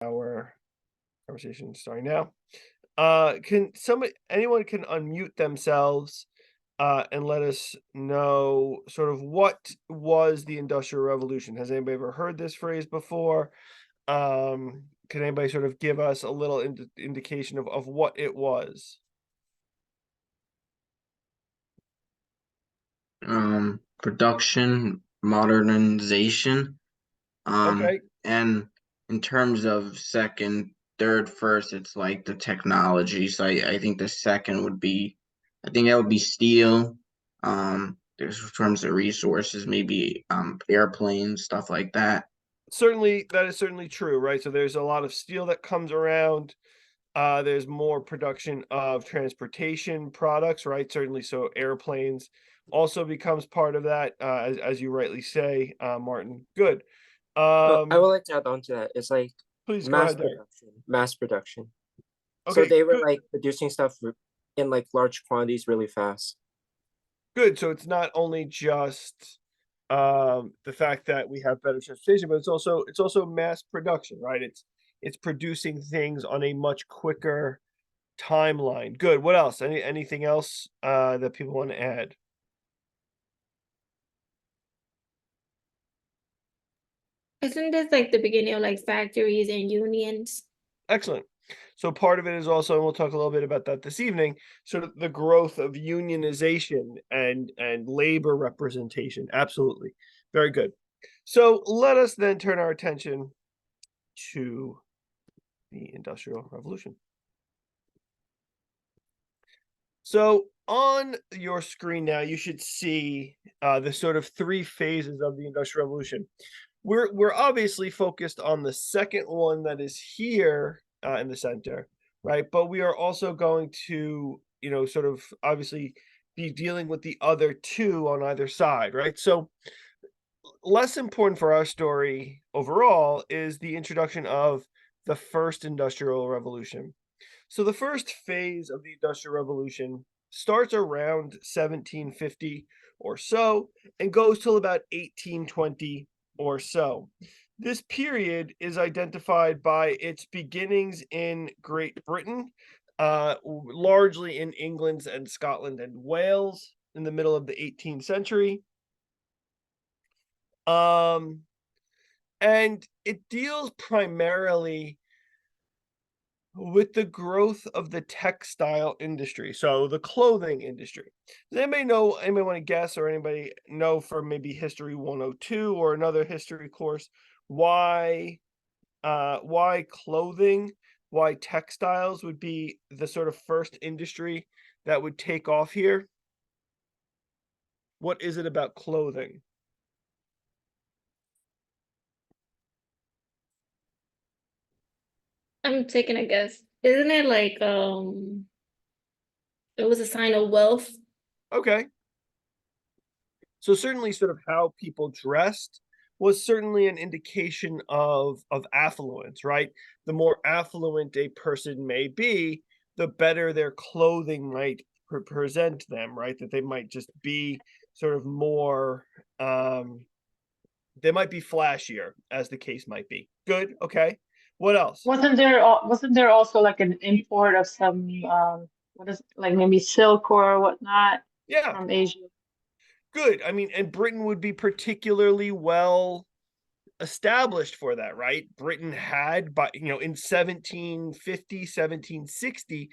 Our conversation starting now. Anyone can unmute themselves and let us know sort of what was the Industrial Revolution. Has anybody ever heard this phrase before? Can anybody sort of give us a little indication of what it was? Production, modernization, Okay, and in terms of second, third, first, it's like the technology. So I think the second would be, I think that would be steel. There's in terms of resources, maybe airplanes, stuff like that. certainly that is certainly true, right? So there's a lot of steel that comes around. There's more production of transportation products, right? Certainly, so airplanes also becomes part of that, as you rightly say, Martin. Good. I would Um, like to add on to that. It's like please go ahead there. mass production. So Okay, they were good, like producing stuff in like large quantities really fast. good. So it's not only just the fact that we have better transportation, but it's also mass production, right? It's producing things on a much quicker timeline. Good. What else? Anything else that people want to add? Isn't this like the beginning of like factories and unions? Excellent. So part of it is also, and we'll talk a little bit about that this evening, sort of the growth of unionization and labor representation. Absolutely. Very good. So let us then turn our attention to the Industrial Revolution. So on your screen now, you should see the sort of three phases of the Industrial Revolution. We're obviously focused on the second one that is here in the center, right? But we are also going to, sort of obviously be dealing with the other two on either side, right? So less important for our story overall is the introduction of the first Industrial Revolution. So the first phase of the Industrial Revolution starts around 1750 or so and goes till about 1820 or so. This period is identified by its beginnings in Great Britain, largely in England and Scotland and Wales in the middle of the 18th century. Um, and it deals primarily with the growth of the textile industry, so the clothing industry. Does anybody want to guess, or anybody know from maybe History 102 or another history course why clothing, why textiles would be the sort of first industry that would take off here? What is it about clothing? I'm taking a guess. Isn't it like it was a sign of wealth? Okay. So certainly sort of how people dressed was certainly an indication of affluence, right? The more affluent a person may be, the better their clothing might present them, right? That they might just be sort of more they might be flashier as the case might be. Good, okay. What else? Wasn't there also like an import of some what is like maybe silk or whatnot Yeah, from Asia? good. I mean, and Britain would be particularly well established for that, right? Britain had, but in 1750, 1760,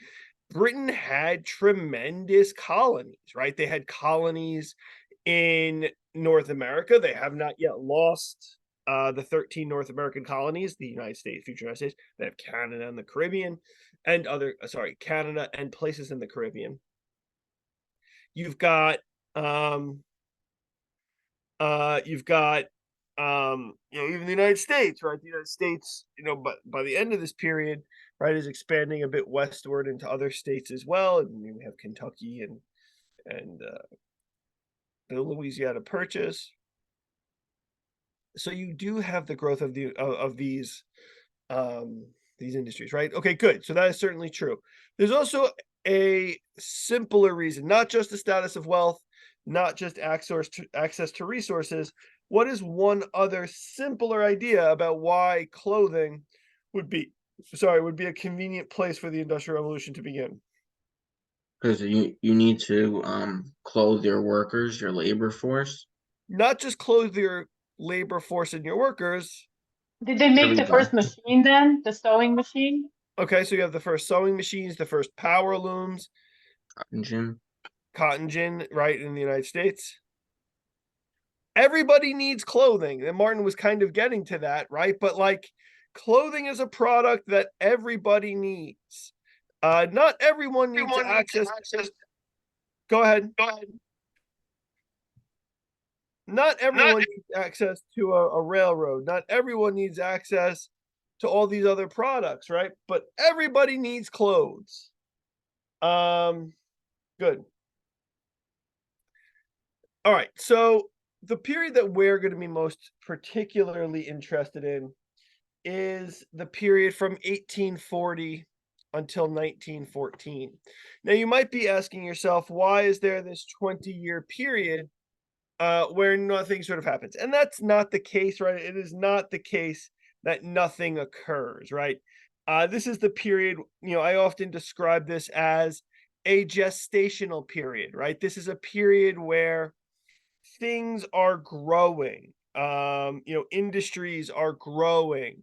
Britain had tremendous colonies, right? They had colonies in North America. They have not yet lost the 13 North American colonies, the United States, future United States. They have Canada and the Caribbean and Canada and places in the Caribbean. You've got um you've got even the United States, right? The United States, but by the end of this period, right, is expanding a bit westward into other states as well. And we have Kentucky and the Louisiana Purchase. So you do have the growth of these industries, right? Okay, good. So that is certainly true. There's also a simpler reason, not just the status of wealth, not just access to resources. What is one other simpler idea about why clothing would be a convenient place for the Industrial Revolution to begin. Because you need to clothe your workers, your labor force. Not just clothe your labor force and your workers. Did they make the first Everybody. machine then? The sewing machine? Okay, so you have the first sewing machines, the first power looms, Engine. cotton gin, right, in the United States. Everybody needs clothing, and Martin was kind of getting to that, right? But like, clothing is a product that everybody needs. Not everyone needs access. Go ahead. Not everyone needs access to a railroad. Not everyone needs access to all these other products, right? But everybody needs clothes. Good. All right, so the period that we're going to be most particularly interested in is the period from 1840 until 1914. Now, you might be asking yourself, why is there this 20-year period where nothing sort of happens? And that's not the case, right? It is not the case that nothing occurs, right? This is the period, I often describe this as a gestational period, right? This is a period where things are growing, industries are growing.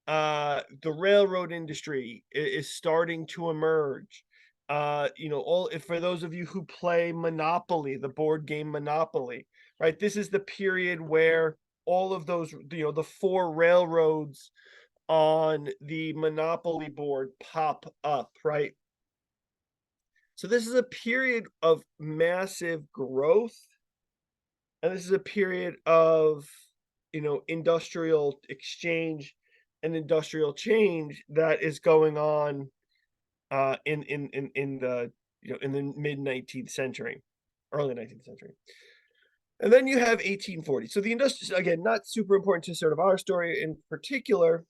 The railroad industry is starting to emerge. For those of you who play Monopoly, the board game Monopoly, right? This is the period where all of those, the four railroads on the Monopoly board pop up, right? So this is a period of massive growth. And this is a period of, industrial exchange and industrial change that is going on in the mid 19th century, early 19th century. And then you have 1840. So the industry, again, not super important to sort of our story in particular,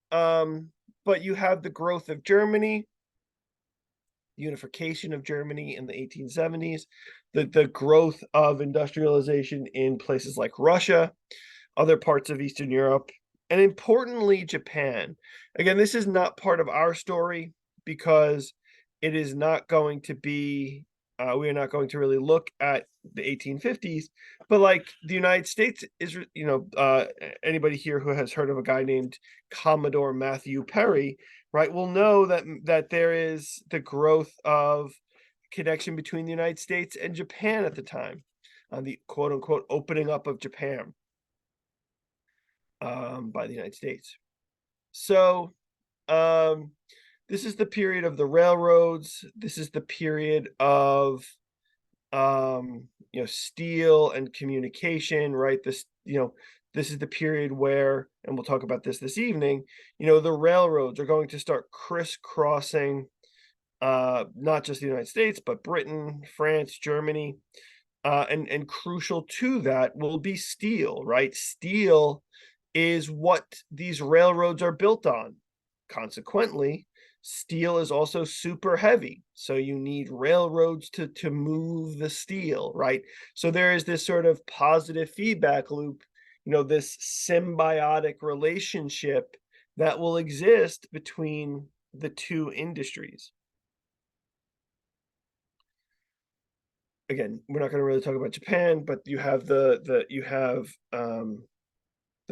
but you have the growth of Germany, unification of Germany in the 1870s, the growth of industrialization in places like Russia, other parts of Eastern Europe, and importantly, Japan. Again, this is not part of our story because it is not going to be, we are not going to really look at the 1850s, but like the United States is, anybody here who has heard of a guy named Commodore Matthew Perry, right, will know that there is the growth of connection between the United States and Japan at the time, on the quote unquote opening up of Japan by the United States. So this is the period of the railroads. This is the period of steel and communication, right? This is the period where, and we'll talk about this evening, the railroads are going to start crisscrossing not just the United States, but Britain, France, Germany. And crucial to that will be steel, right? Steel is what these railroads are built on. Consequently, steel is also super heavy. So you need railroads to move the steel, right? So there is this sort of positive feedback loop, this symbiotic relationship that will exist between the two industries. Again, we're not going to really talk about Japan, but you have the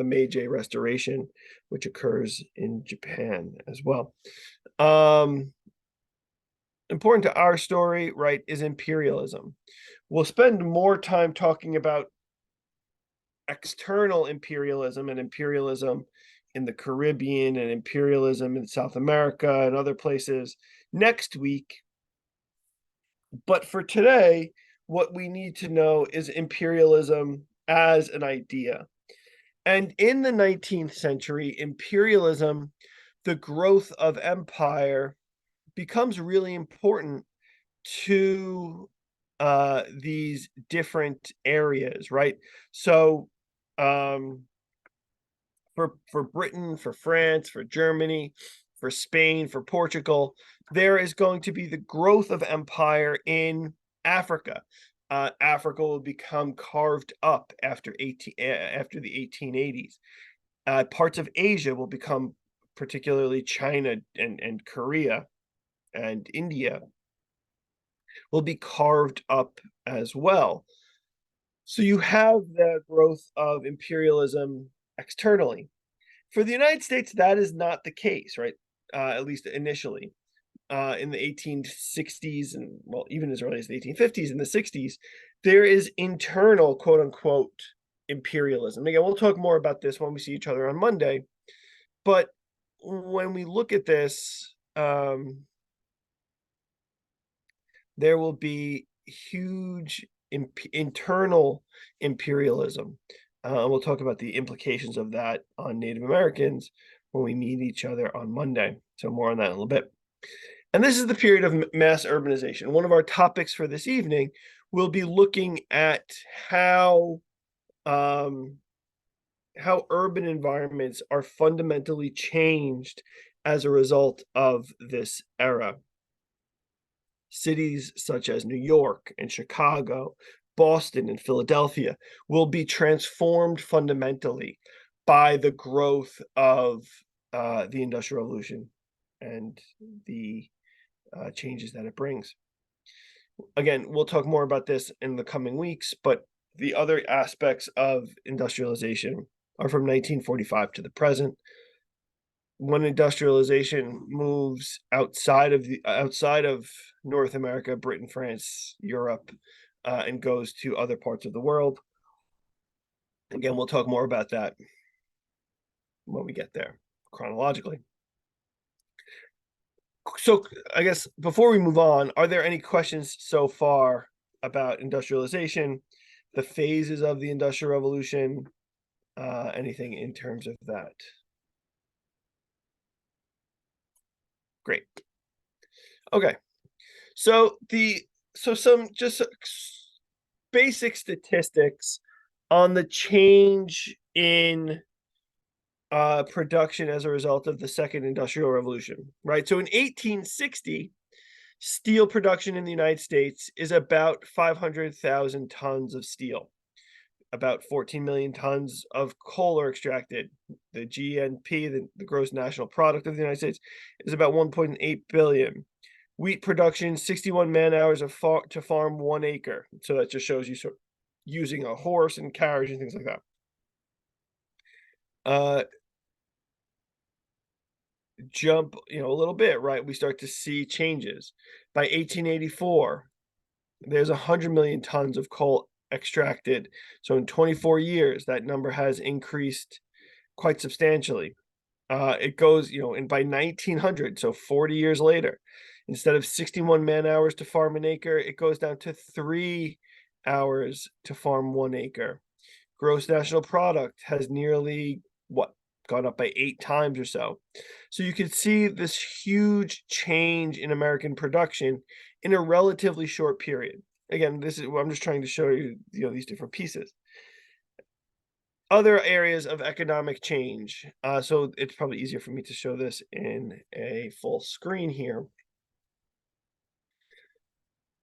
Meiji Restoration, which occurs in Japan as well. Important to our story, right, is imperialism. We'll spend more time talking about external imperialism and imperialism in the Caribbean and imperialism in South America and other places next week. But for today, what we need to know is imperialism as an idea. And in the 19th century, imperialism, the growth of empire, becomes really important to these different areas, right? So for Britain, for France, for Germany, for Spain, for Portugal, there is going to be the growth of empire in Africa. Africa will become carved up after the 1880s. Parts of Asia will become particularly China and Korea and India, will be carved up as well. So you have the growth of imperialism externally. For the United States, that is not the case, right? At least initially. In the 1860s and, well, even as early as the 1850s and the 60s, there is internal, quote unquote, imperialism. Again, we'll talk more about this when we see each other on Monday. But when we look at this, there will be huge internal imperialism. We'll talk about the implications of that on Native Americans when we meet each other on Monday. So more on that in a little bit. And this is the period of mass urbanization. One of our topics for this evening will be looking at how urban environments are fundamentally changed as a result of this era. Cities such as New York and Chicago, Boston and Philadelphia will be transformed fundamentally by the growth of the Industrial Revolution and the changes that it brings. Again, we'll talk more about this in the coming weeks, but the other aspects of industrialization are from 1945 to the present. When industrialization moves outside of North America, Britain, France, Europe, and goes to other parts of the world. Again, we'll talk more about that when we get there chronologically. So I guess before we move on, are there any questions so far about industrialization, the phases of the Industrial Revolution, anything in terms of that? Great. Okay. So some just basic statistics on the change in production as a result of the Second Industrial Revolution, right? So in 1860, steel production in the United States is about 500,000 tons of steel. About 14 million tons of coal are extracted. The GNP, the gross national product of the United States, is about 1.8 billion. Wheat production, 61 man-hours to farm 1 acre. So that just shows you sort of using a horse and carriage and things like that. Jump, a little bit, right? We start to see changes. By 1884, there's 100 million tons of coal extracted. So in 24 years, that number has increased quite substantially. It goes, and by 1900, so 40 years later, instead of 61 man-hours to farm an acre, it goes down to 3 hours to farm 1 acre. Gross national product has nearly, gone up by 8 times or so. So you can see this huge change in American production in a relatively short period. Again, I'm just trying to show you, these different pieces. Other areas of economic change. So it's probably easier for me to show this in a full screen here.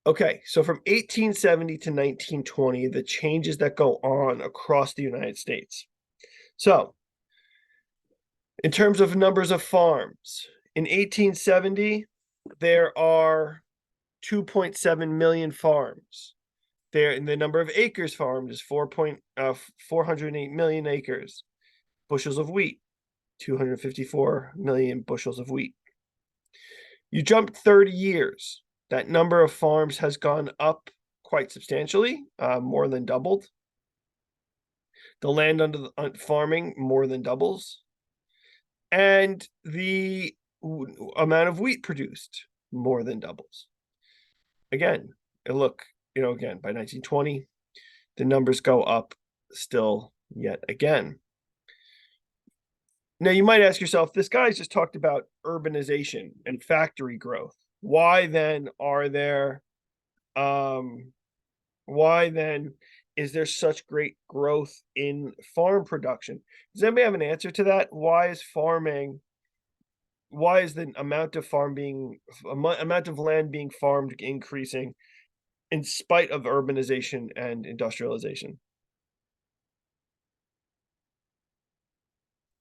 Okay, so from 1870 to 1920, the changes that go on across the United States. So, in terms of numbers of farms, in 1870, there are 2.7 million farms. And the number of acres farmed is 408 million acres. Bushels of wheat, 254 million bushels of wheat. You jump 30 years, that number of farms has gone up quite substantially, more than doubled. The land under farming more than doubles. And the amount of wheat produced more than doubles. Again, again, by 1920, the numbers go up still yet again. Now, you might ask yourself, this guy's just talked about urbanization and factory growth. Why then is there such great growth in farm production? Does anybody have an answer to that? Why is the amount of land being farmed increasing in spite of urbanization and industrialization?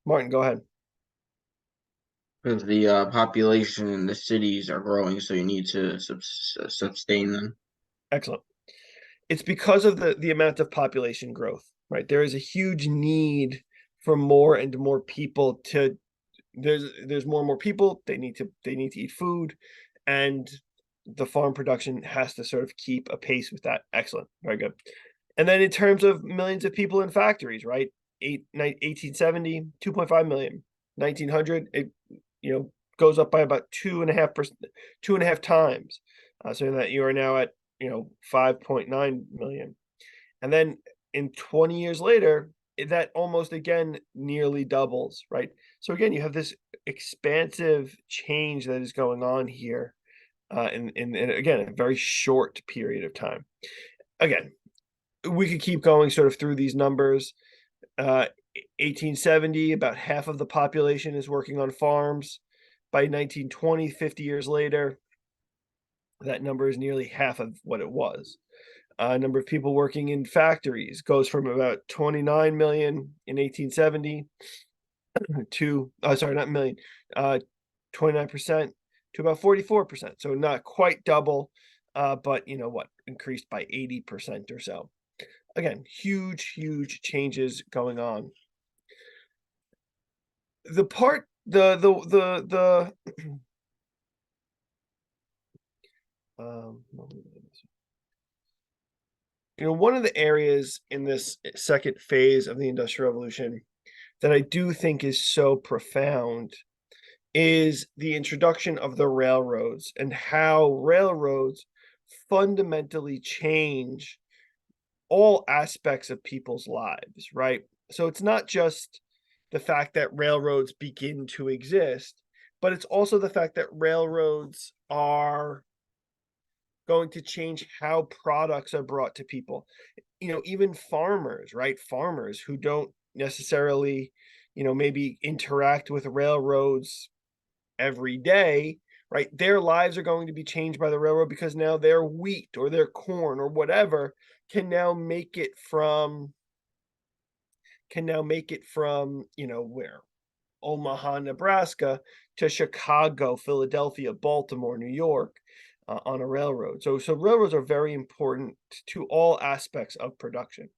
Martin, go ahead. Because the population in the cities are growing, so you need to sustain them. Excellent. It's because of the amount of population growth, right? There is a huge need for more and more people to there's more and more people, they need to eat food, and the farm production has to sort of keep a pace with that. Excellent. Very good. And then in terms of millions of people in factories, right? 1870, 2.5 million. 1900, it goes up by about 2.5%, 2.5 times. So that you are now at 5.9 million. And then in 20 years later, that almost again nearly doubles, right? So again, you have this expansive change that is going on here, in again a very short period of time. Again, we could keep going sort of through these numbers. 1870, about half of the population is working on farms. By 1920, 50 years later, that number is nearly half of what it was. Number of people working in factories goes from about 29 million in 1870 to, sorry, not million, 29% to about 44%. So not quite double, but increased by 80% or so. Again, huge changes going on. The part, one of the areas in this second phase of the Industrial Revolution that I do think is so profound is the introduction of the railroads and how railroads fundamentally change all aspects of people's lives, right? So it's not just the fact that railroads begin to exist, but it's also the fact that railroads are going to change how products are brought to people. Even farmers, right? Farmers who don't necessarily, maybe interact with railroads every day, right? Their lives are going to be changed by the railroad because now their wheat or their corn or whatever can now make it from where? Omaha, Nebraska to Chicago, Philadelphia, Baltimore, New York, on a railroad. So railroads are very important to all aspects of production.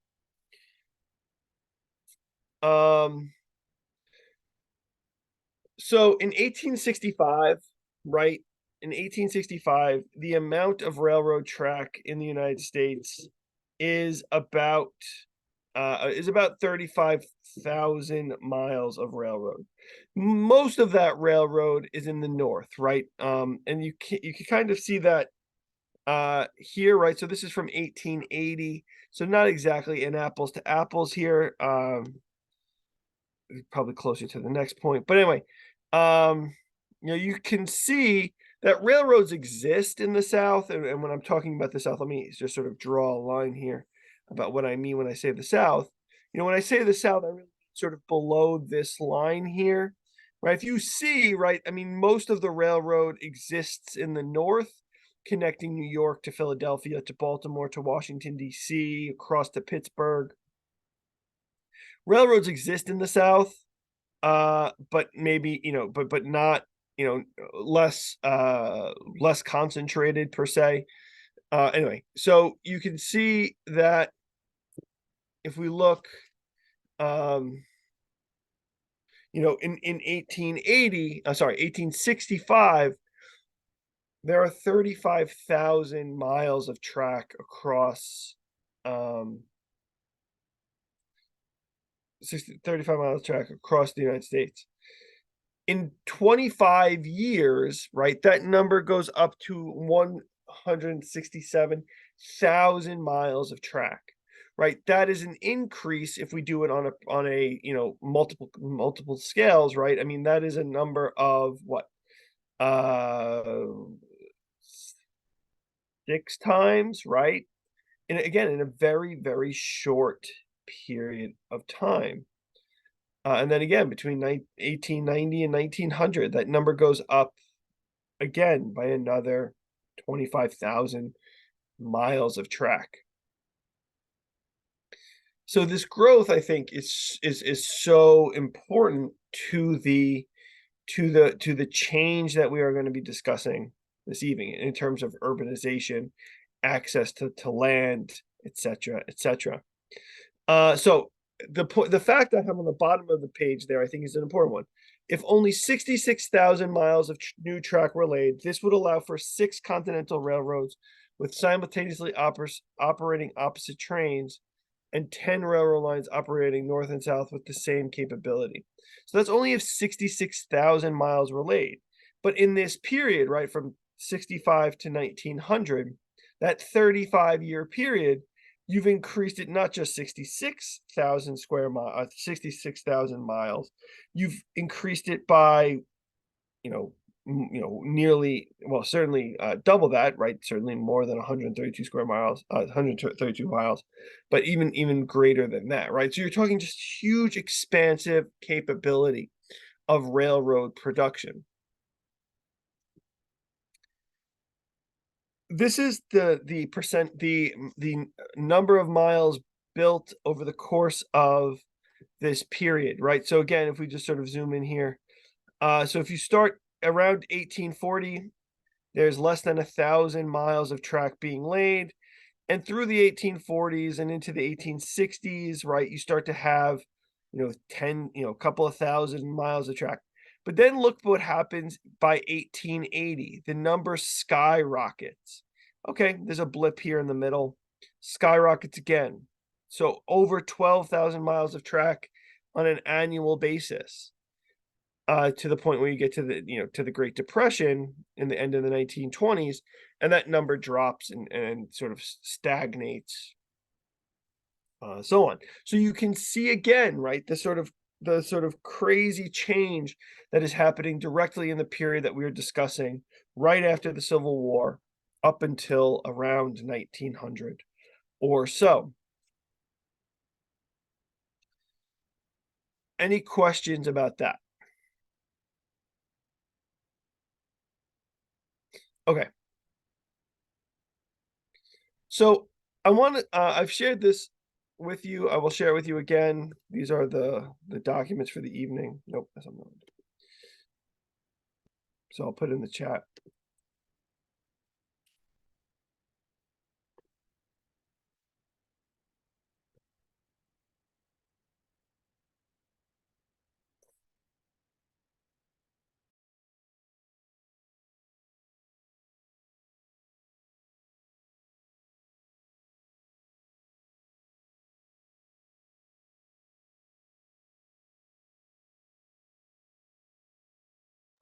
So in 1865, right? In 1865, the amount of railroad track in the United States is about 35,000 miles of railroad. Most of that railroad is in the north, right? And you can kind of see that here, right? So this is from 1880. So not exactly an apples to apples here. Probably closer to the next point. But anyway, you can see that railroads exist in the South. And when I'm talking about the South, let me just sort of draw a line here about what I mean when I say the South. When I say the South, I really sort of below this line here, right? If you see, right, I mean, most of the railroad exists in the North, connecting New York to Philadelphia, to Baltimore, to Washington, D.C., across to Pittsburgh. Railroads exist in the South, but maybe, but not, less concentrated per se. Anyway, so you can see that if we look, in 1865, there are 35,000 miles of track across, 35 miles of track across the United States. In 25 years, right, that number goes up to 167,000 miles of track, right? That is an increase if we do it on a multiple scales, right? I mean, that is a number of what? 6 times, right? And again, in a very, very short period of time. And then again, between 1890 and 1900, that number goes up again by another 25,000 miles of track. So this growth, I think, is so important to the to the change that we are going to be discussing this evening in terms of urbanization, access to land, etc., etc. So the fact I have on the bottom of the page there, I think, is an important one. If only 66,000 miles of new track were laid, this would allow for 6 continental railroads with simultaneously operating opposite trains and 10 railroad lines operating north and south with the same capability. So that's only if 66,000 miles were laid. But in this period, right, from 65 to 1900, that 35-year period, you've increased it not just 66,000 square miles, 66,000 miles. You've increased it by, nearly, well, certainly double that, right? Certainly more than 132 square miles, 132 miles, but even greater than that, right? So you're talking just huge, expansive capability of railroad production. This is the number of miles built over the course of this period, right? So again, if we just sort of zoom in here, so if you start around 1840, there's less than 1,000 miles of track being laid, and through the 1840s and into the 1860s, right, you start to have, 10, a couple of thousand miles of track. But then look what happens by 1880. The number skyrockets. Okay, there's a blip here in the middle. Skyrockets again. So over 12,000 miles of track on an annual basis. To the point where you get to the Great Depression in the end of the 1920s, and that number drops and sort of stagnates, so on. So you can see again, right, the sort of crazy change that is happening directly in the period that we are discussing, right after the Civil War, up until around 1900 or so. Any questions about that? Okay. So I want to, I've shared this with you. I will share it with you again. These are the documents for the evening. Nope, that's not. So I'll put it in the chat.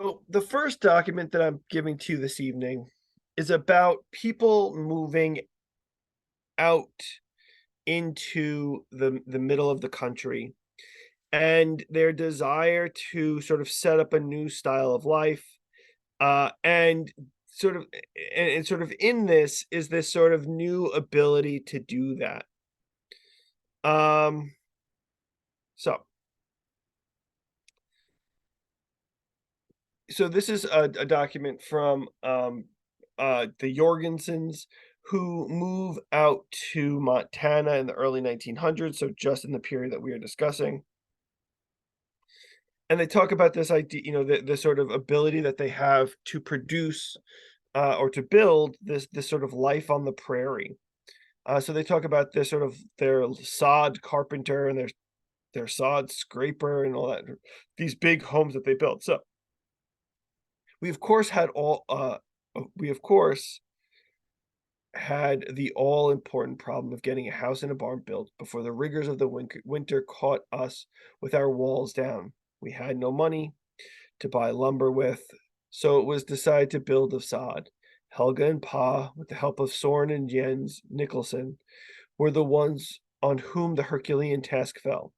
So the first document that I'm giving to you this evening is about people moving out into the middle of the country and their desire to sort of set up a new style of life, and sort of and sort of in this is this sort of new ability to do that. So this is a document from the Jorgensens, who move out to Montana in the early 1900s, so just in the period that we are discussing. And they talk about this idea, the sort of ability that they have to produce or to build this sort of life on the prairie. So they talk about this sort of their sod carpenter and their sod scraper and all that, these big homes that they built. So we of course had the all important problem of getting a house and a barn built before the rigors of the winter caught us with our walls down. We had no money to buy lumber with, so it was decided to build of sod. Helga and Pa, with the help of Soren and Jens Nicholson, were the ones on whom the Herculean task fell.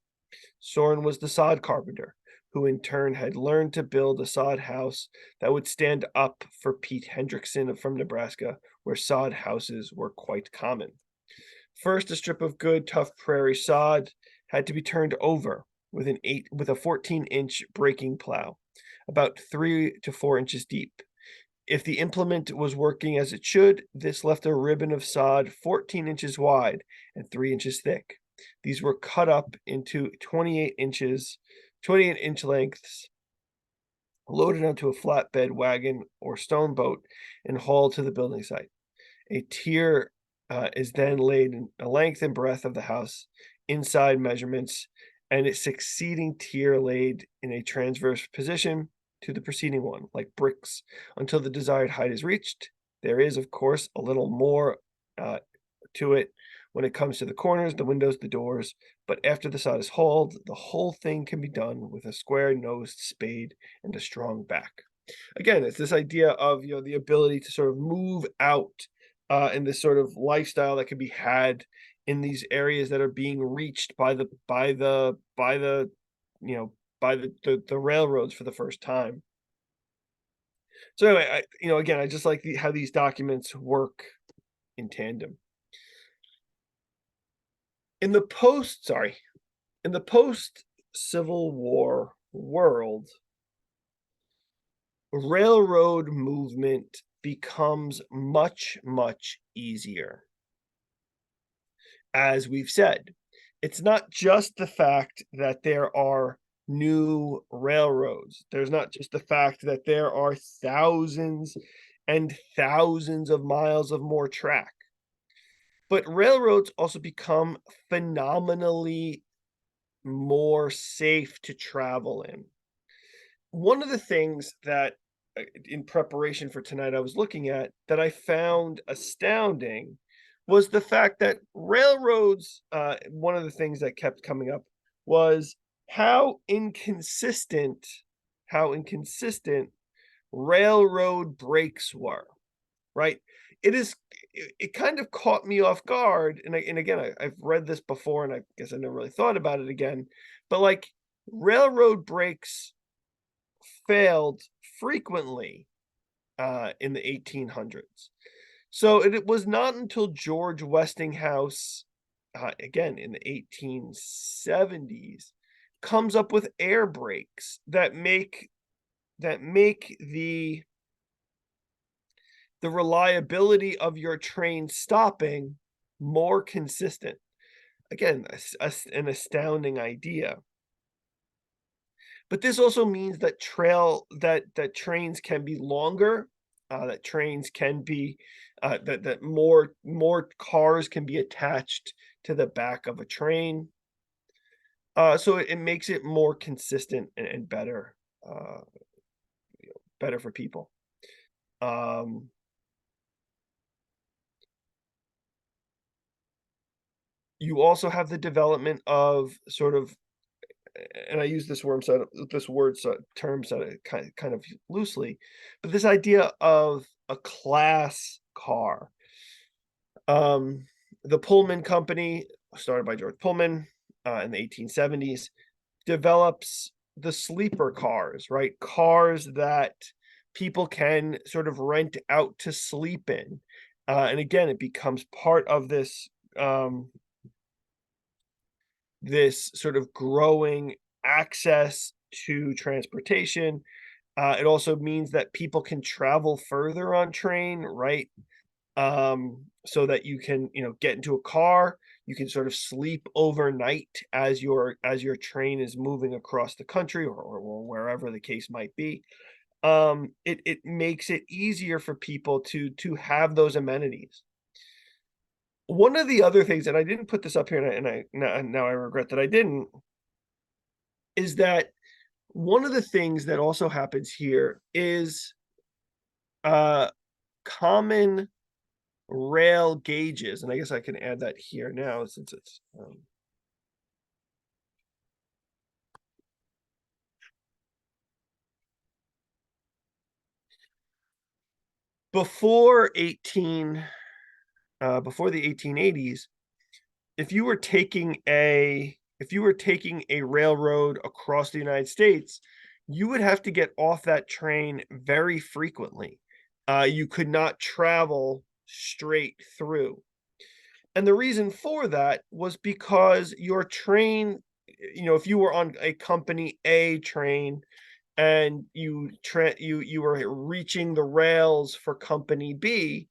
Soren was the sod carpenter, who in turn had learned to build a sod house that would stand up for Pete Hendrickson from Nebraska, where sod houses were quite common. First, a strip of good, tough prairie sod had to be turned over with a 14-inch breaking plow, about 3 to 4 inches deep. If the implement was working as it should, this left a ribbon of sod 14 inches wide and 3 inches thick. These were cut up into 28-inch lengths loaded onto a flatbed wagon or stone boat, and hauled to the building site. A tier is then laid in a length and breadth of the house, inside measurements, and its succeeding tier laid in a transverse position to the preceding one, like bricks, until the desired height is reached. There is, of course, a little more to it when it comes to the corners, the windows, the doors, but after the sod is hauled, the whole thing can be done with a square-nosed spade and a strong back. Again, it's this idea of, you know, the ability to sort of move out in this sort of lifestyle that can be had in these areas that are being reached by the you know, by the railroads for the first time. So anyway, you know, again, I just like how these documents work in tandem. In the post Civil War world, railroad movement becomes much, much easier. As we've said, it's not just the fact that there are new railroads. There's not just the fact that there are thousands and thousands of miles of more track, but railroads also become phenomenally more safe to travel in. One of the things that in preparation for tonight I was looking at that I found astounding was the fact that railroads, one of the things that kept coming up was how inconsistent railroad brakes were, right? It kind of caught me off guard, and again, I've read this before, and I guess I never really thought about it again, but, like, railroad brakes failed frequently, in the 1800s. So it was not until George Westinghouse, again, in the 1870s, comes up with air brakes that make the reliability of your train stopping more consistent. Again, an astounding idea. But this also means that trains can be longer, that trains can be that more cars can be attached to the back of a train. So it makes it more consistent and better, better for people. You also have the development of sort of, and I use this term set kind of loosely, but this idea of a class car. The Pullman Company, started by George Pullman in the 1870s, develops the sleeper cars, right? Cars that people can sort of rent out to sleep in. And again, it becomes part of this this sort of growing access to transportation. It also means that people can travel further on train, right? So that you can, you know, get into a car, you can sort of sleep overnight as your train is moving across the country or wherever the case might be. It makes it easier for people to have those amenities. One of the other things, and I didn't put this up here, and now I regret that I didn't, is that one of the things that also happens here is common rail gauges, and I guess I can add that here now since it's before the 1880s, if you were taking a railroad across the United States, you would have to get off that train very frequently. You could not travel straight through. And the reason for that was because your train, you know, if you were on a company A train and you were reaching the rails for company B,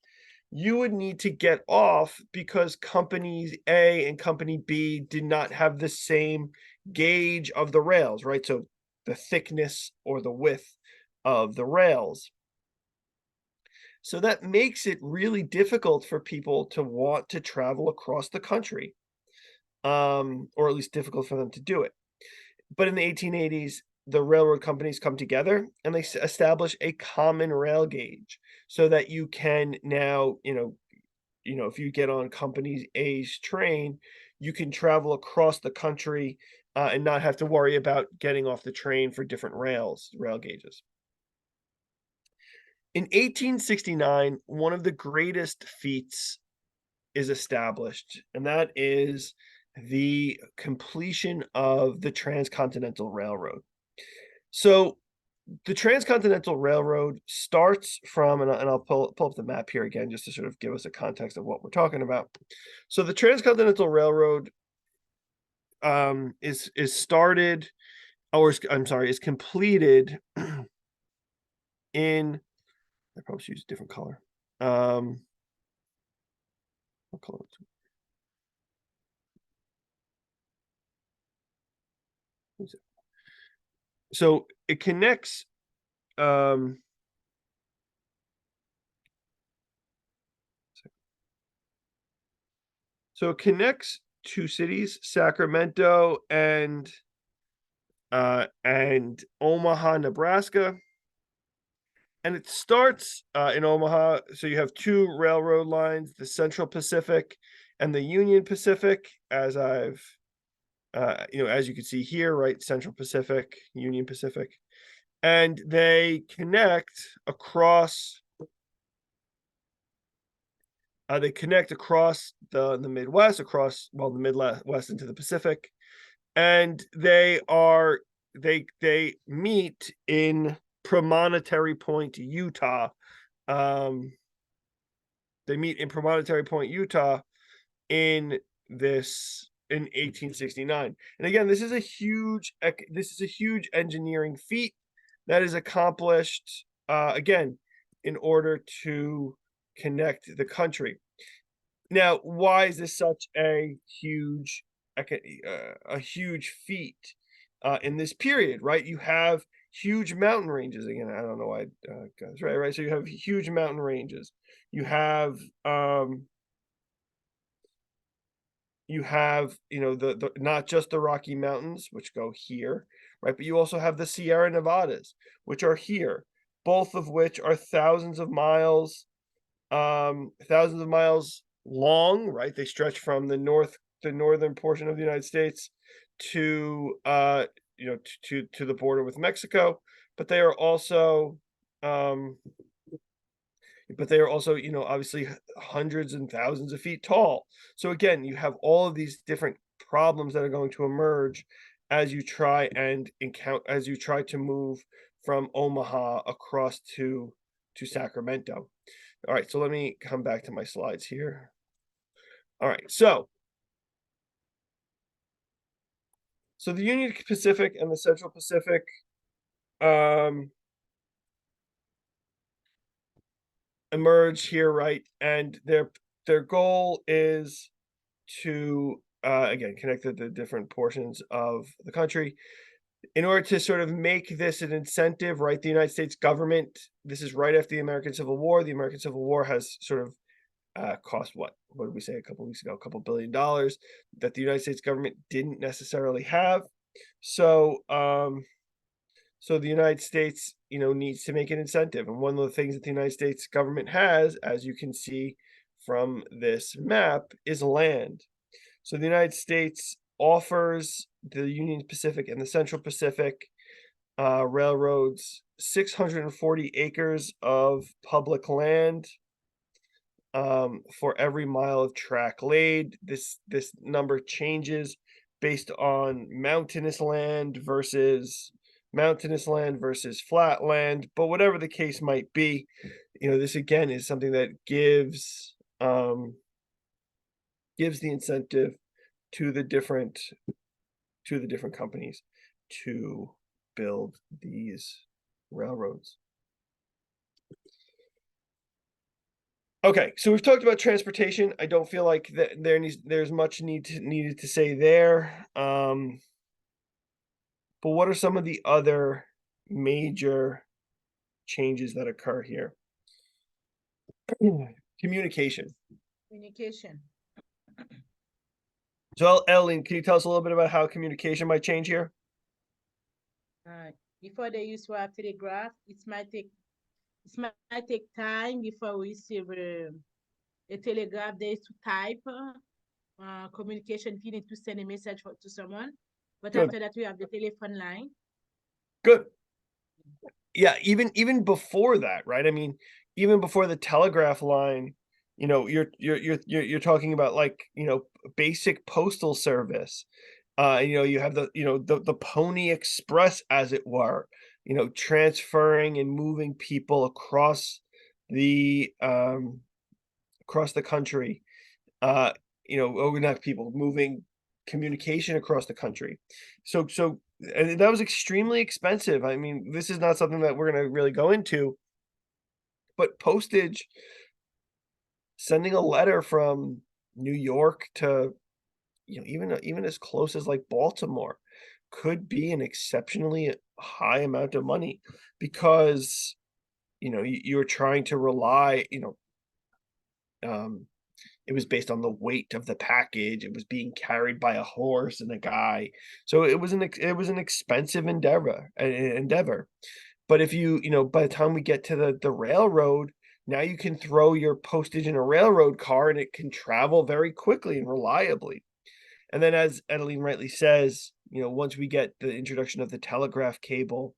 you would need to get off because companies A and company B did not have the same gauge of the rails, right? So the thickness or the width of the rails. So that makes it really difficult for people to want to travel across the country, or at least difficult for them to do it. But in the 1880s, the railroad companies come together and they establish a common rail gauge so that you can now, if you get on Company A's train, you can travel across the country and not have to worry about getting off the train for different rail gauges. In 1869, one of the greatest feats is established, and that is the completion of the Transcontinental Railroad. So the Transcontinental Railroad starts from, and I'll pull up the map here again just to sort of give us a context of what we're talking about. So the Transcontinental Railroad is started, or is completed in, I probably should use a different color. What color? So it connects so it connects two cities, Sacramento and Omaha, Nebraska. And it starts in Omaha. So you have two railroad lines, the Central Pacific and the Union Pacific, as I've as you can see here, right? Central Pacific, Union Pacific, and they connect across. They connect across the Midwest, the Midwest into the Pacific, and they meet in Promontory Point, Utah. They meet in Promontory Point, Utah, in 1869. And again, this is a huge engineering feat that is accomplished again in order to connect the country. Now, why is this such a huge feat in this period, right? You have huge mountain ranges. Again, I don't know why I got this right. So you have huge mountain ranges. You have the not just the Rocky Mountains, which go here, right? But you also have the Sierra Nevadas, which are here, both of which are thousands of miles long, right? They stretch from the northern portion of the United States to to the border with Mexico, but they are also obviously hundreds and thousands of feet tall. So again, you have all of these different problems that are going to emerge as you try to move from Omaha across to Sacramento. All right, so let me come back to my slides here. All right, so the Union Pacific and the Central Pacific emerge here, right? And their goal is to again connect the different portions of the country in order to sort of make this an incentive, right? The United States government, this is right after the American Civil War. The American Civil War has sort of cost what did we say a couple weeks ago? A couple $1 billion that the United States government didn't necessarily have. So so the United States, needs to make an incentive. And one of the things that the United States government has, as you can see from this map, is land. So the United States offers the Union Pacific and the Central Pacific railroads 640 acres of public land for every mile of track laid. This number changes based on mountainous land versus flat land, but whatever the case might be, this again is something that gives the incentive to the different companies to build these railroads. Okay, so we've talked about transportation. I don't feel like there's much needed to say there. But what are some of the other major changes that occur here. Communication. Communication. So, Ellen, can you tell us a little bit about how communication might change here? Before they use to have telegraph, it might take time before we receive a telegraph. There is to type communication if you need to send a message to someone. But Good. after that, we have the telephone line. Good. Yeah, even before that, right? I mean, even before the telegraph line, you know, you're talking about like, you know, basic postal service. You know, you have the Pony Express, as it were, you know, transferring and moving people the across the country. You know, or not people moving communication across the country. So and that was extremely expensive. I mean, this is not something that we're going to really go into, but postage, sending a letter from New York to, you know, even as close as like Baltimore could be an exceptionally high amount of money because, you know, you're trying to rely, you know, it was based on the weight of the package. It was being carried by a horse and a guy. So it was an expensive endeavor. But if you know, by the time we get to the railroad, now you can throw your postage in a railroad car and it can travel very quickly and reliably. And then as Adeline rightly says, you know, once we get the introduction of the telegraph cable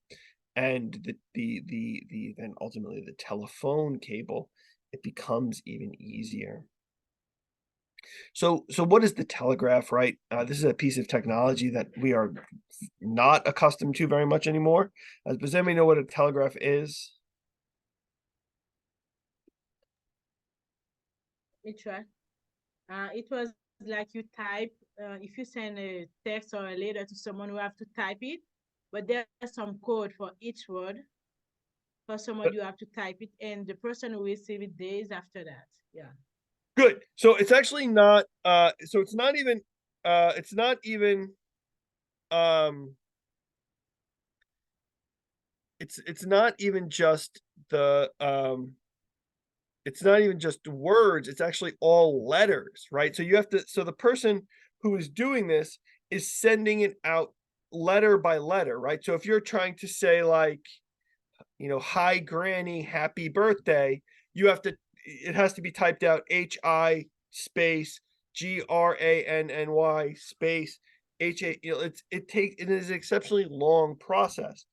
and then ultimately the telephone cable, it becomes even easier. So what is the telegraph, right? This is a piece of technology that we are not accustomed to very much anymore. Does anybody know what a telegraph is? It was, it was like you type, if you send a text or a letter to someone, you have to type it, but there's some code for each word. For someone, you have to type it, and the person will receive it days after that. Yeah. Good. So it's actually not, so it's not even, it's not even, it's not even just it's not even just words, it's actually all letters, right? So you have to, so the person who is doing this is sending it out letter by letter, right? So if you're trying to say like, you know, hi Granny, happy birthday, you have to, it has to be typed out HI space GRANNY space HA, you know, it is an exceptionally long process.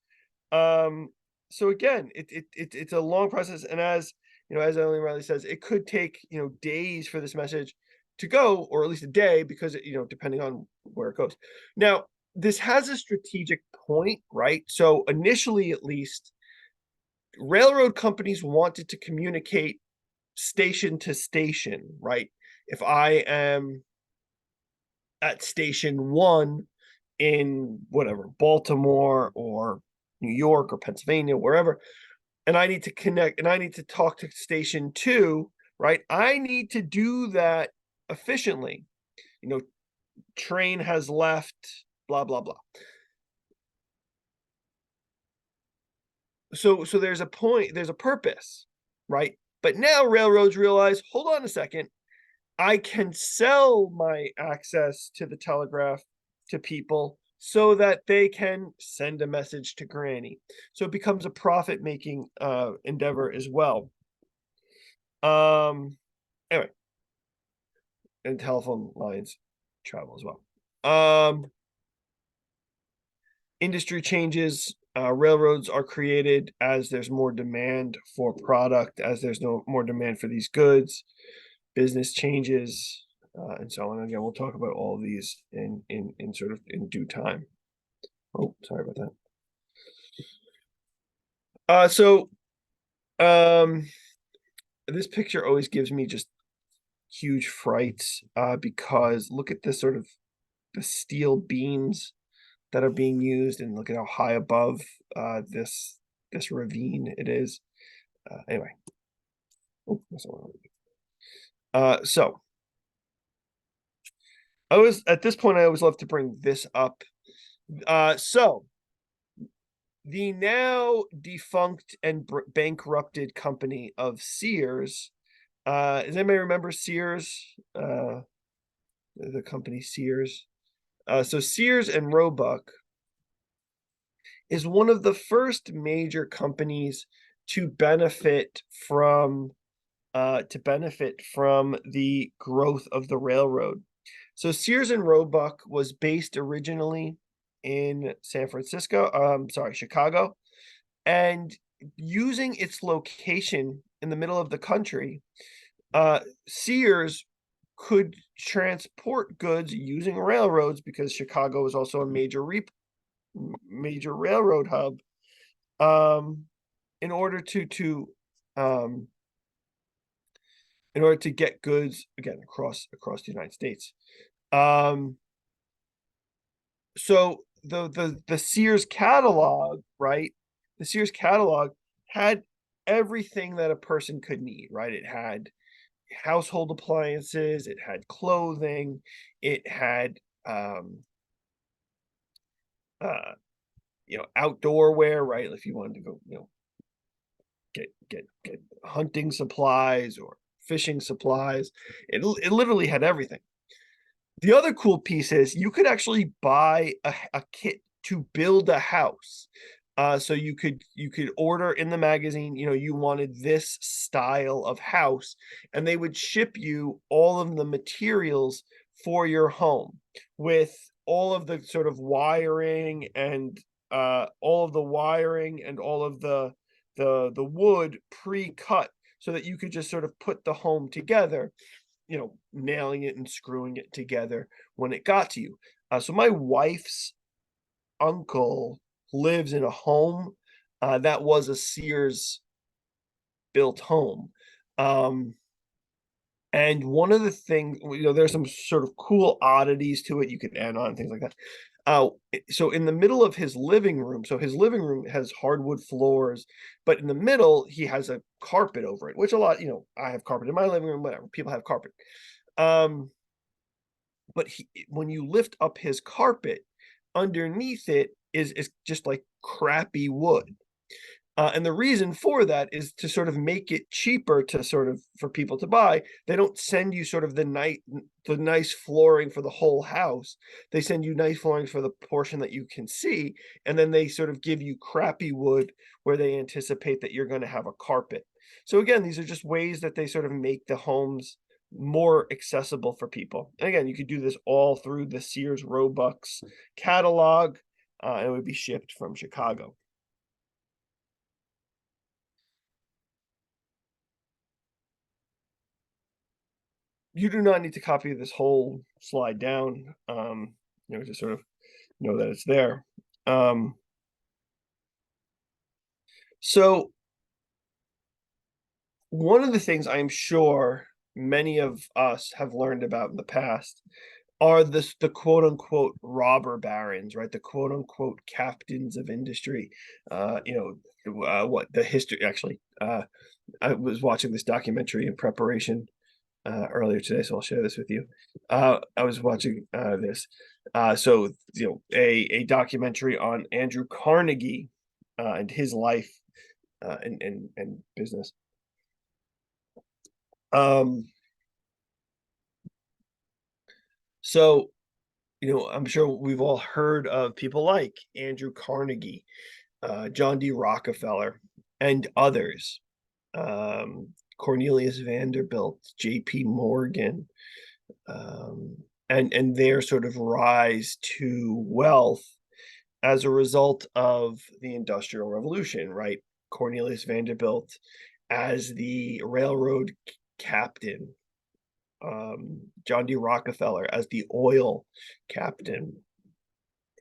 So again, it's a long process, and as you know, as Ellen Riley says, it could take, you know, days for this message to go, or at least a day, because you know, depending on where it goes. Now, this has a strategic point, right? So initially, at least, railroad companies wanted to communicate station to station, right? If I am at station 1 in whatever, Baltimore or New York or Pennsylvania, wherever, and I need to connect and I need to talk to station 2, right? I need to do that efficiently. You know, train has left, blah, blah, blah. So there's a point, there's a purpose, right? But now railroads realize, hold on a second, I can sell my access to the telegraph to people so that they can send a message to Granny. So it becomes a profit-making endeavor as well. Anyway, and telephone lines travel as well. Industry changes, railroads are created as there's more demand for product, as there's more demand for these goods, business changes, and so on. Again, we'll talk about all of these in sort of in due time. Oh, sorry about that. This picture always gives me just huge frights, because look at this sort of the steel beams that are being used, and look at how high above this ravine it is. Anyway, oh, that's not what I wanted to do. So I was at this point, I always love to bring this up. So the now defunct and bankrupted company of Sears. Does anybody remember Sears? The company Sears. So Sears and Roebuck is one of the first major companies to benefit from the growth of the railroad. So Sears and Roebuck was based originally in Chicago, and using its location in the middle of the country, Sears could transport goods using railroads because Chicago is also a major railroad hub, in order to get goods again across the United States. So the Sears catalog, right? The Sears catalog had everything that a person could need, right? It had household appliances, it had clothing, it had outdoor wear, right? If you wanted to go, get hunting supplies or fishing supplies, it literally had everything. The other cool piece is you could actually buy a kit to build a house. So you could order in the magazine, you wanted this style of house, and they would ship you all of the materials for your home with all of the sort of wiring and all of the wood pre-cut so that you could just sort of put the home together, nailing it and screwing it together when it got to you. So my wife's uncle lives in a home that was a Sears built home. And one of the things, there's some sort of cool oddities to it you can add on, things like that. So in the middle of his living room, so his living room has hardwood floors, but in the middle he has a carpet over it, which a lot, I have carpet in my living room, whatever, people have carpet. But when you lift up his carpet, underneath it is just like crappy wood. And the reason for that is to sort of make it cheaper for people to buy. They don't send you sort of the nice flooring for the whole house. They send you nice flooring for the portion that you can see, and then they sort of give you crappy wood where they anticipate that you're going to have a carpet. So again, these are just ways that they sort of make the homes more accessible for people. And again, you could do this all through the Sears Roebuck's catalog, and it would be shipped from Chicago. You do not need to copy this whole slide down, to sort of know that it's there. So one of the things I'm sure many of us have learned about in the past are the quote unquote robber barons, right? The quote unquote captains of industry. What the history actually, I was watching this documentary in preparation earlier today, so I'll share this with you. I was watching this. So a documentary on Andrew Carnegie and his life and business. So, I'm sure we've all heard of people like Andrew Carnegie, John D. Rockefeller, and others. Cornelius Vanderbilt, J.P. Morgan, and their sort of rise to wealth as a result of the Industrial Revolution, right? Cornelius Vanderbilt as the railroad captain, John D. Rockefeller as the oil captain,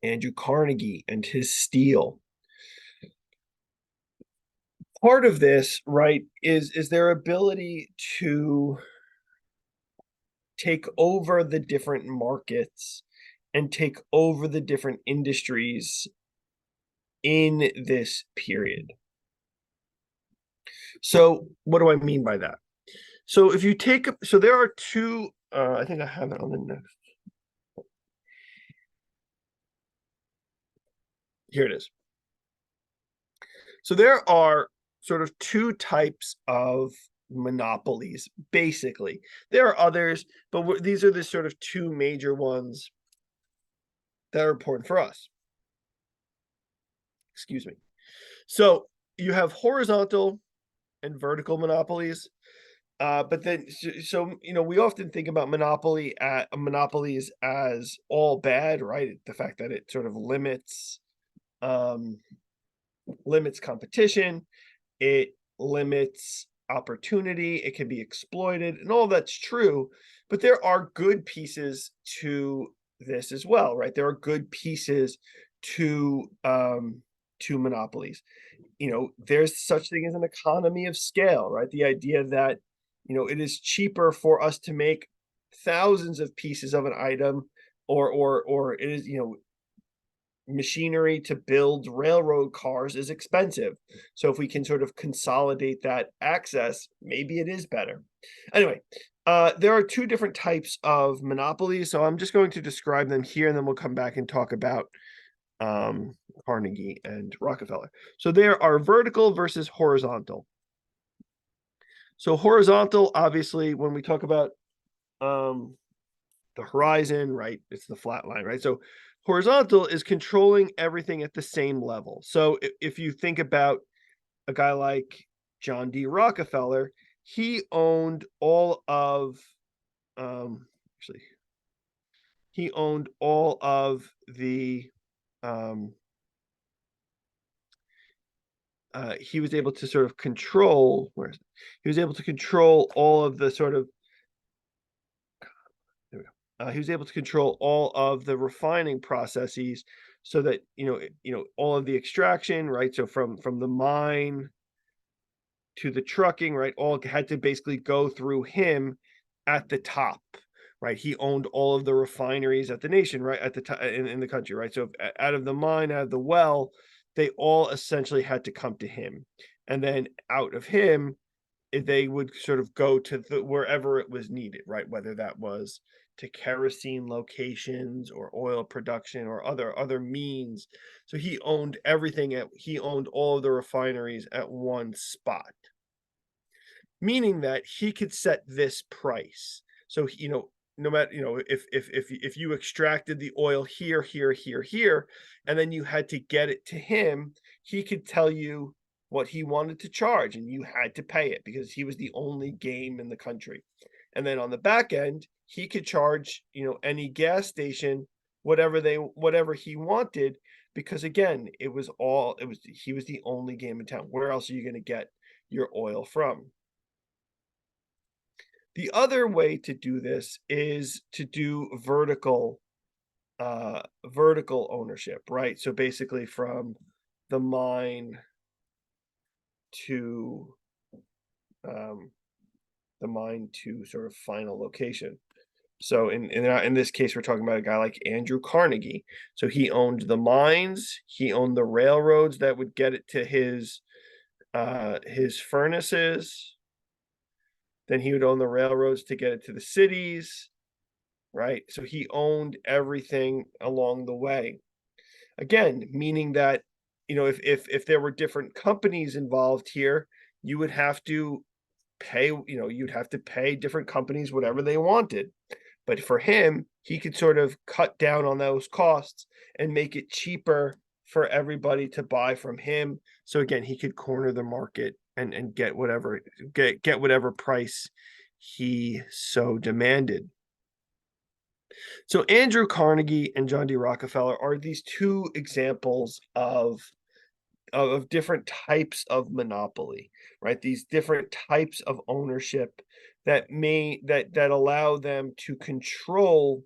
Andrew Carnegie and his steel. Part of this, right, is their ability to take over the different markets and take over the different industries in this period. So what do I mean by that? So if you so there are two, I think I have it on the next. Here it is. So there are sort of two types of monopolies, basically. There are others, but these are the sort of two major ones that are important for us. Excuse me. So you have horizontal and vertical monopolies. But then, we often think about monopolies as all bad, right? The fact that it sort of limits competition, it limits opportunity, it can be exploited, and all that's true. But there are good pieces to this as well, right? There are good pieces to monopolies. There's such thing as an economy of scale, right? The idea that it is cheaper for us to make thousands of pieces of an item, or it is, machinery to build railroad cars is expensive. So if we can sort of consolidate that access, maybe it is better. Anyway, there are two different types of monopolies. So I'm just going to describe them here, and then we'll come back and talk about Carnegie and Rockefeller. So there are vertical versus horizontal. So horizontal, obviously, when we talk about the horizon, right, it's the flat line, right? So horizontal is controlling everything at the same level. So if you think about a guy like John D. Rockefeller, he owned all of he owned all of the he was able to sort of control he was able to control all of the sort of he was able to control all of the refining processes, so that all of the extraction, right? So from the mine to the trucking, right, all had to basically go through him at the top, right? He owned all of the refineries at the nation, right, at the top in the country, right? So out of the mine, out of the well, they all essentially had to come to him, and then out of him, they would sort of go to wherever it was needed, right? Whether that was to kerosene locations or oil production or other means. So he owned everything he owned all of the refineries at one spot. Meaning that he could set this price. So no matter, if you extracted the oil here, and then you had to get it to him, he could tell you what he wanted to charge, and you had to pay it because he was the only game in the country. And then on the back end, he could charge, any gas station whatever he wanted, because again, he was the only game in town. Where else are you going to get your oil from? The other way to do this is to do vertical ownership, right? So basically from the mine to sort of final location. So in this case, we're talking about a guy like Andrew Carnegie. So he owned the mines, he owned the railroads that would get it to his furnaces. Then he would own the railroads to get it to the cities, right? So he owned everything along the way. Again, meaning that, if there were different companies involved here, you would have to pay, you'd have to pay different companies whatever they wanted. But for him, he could sort of cut down on those costs and make it cheaper for everybody to buy from him. So again, he could corner the market and get whatever price he so demanded. So Andrew Carnegie and John D. Rockefeller are these two examples of different types of monopoly, right? These different types of ownership that allow them to control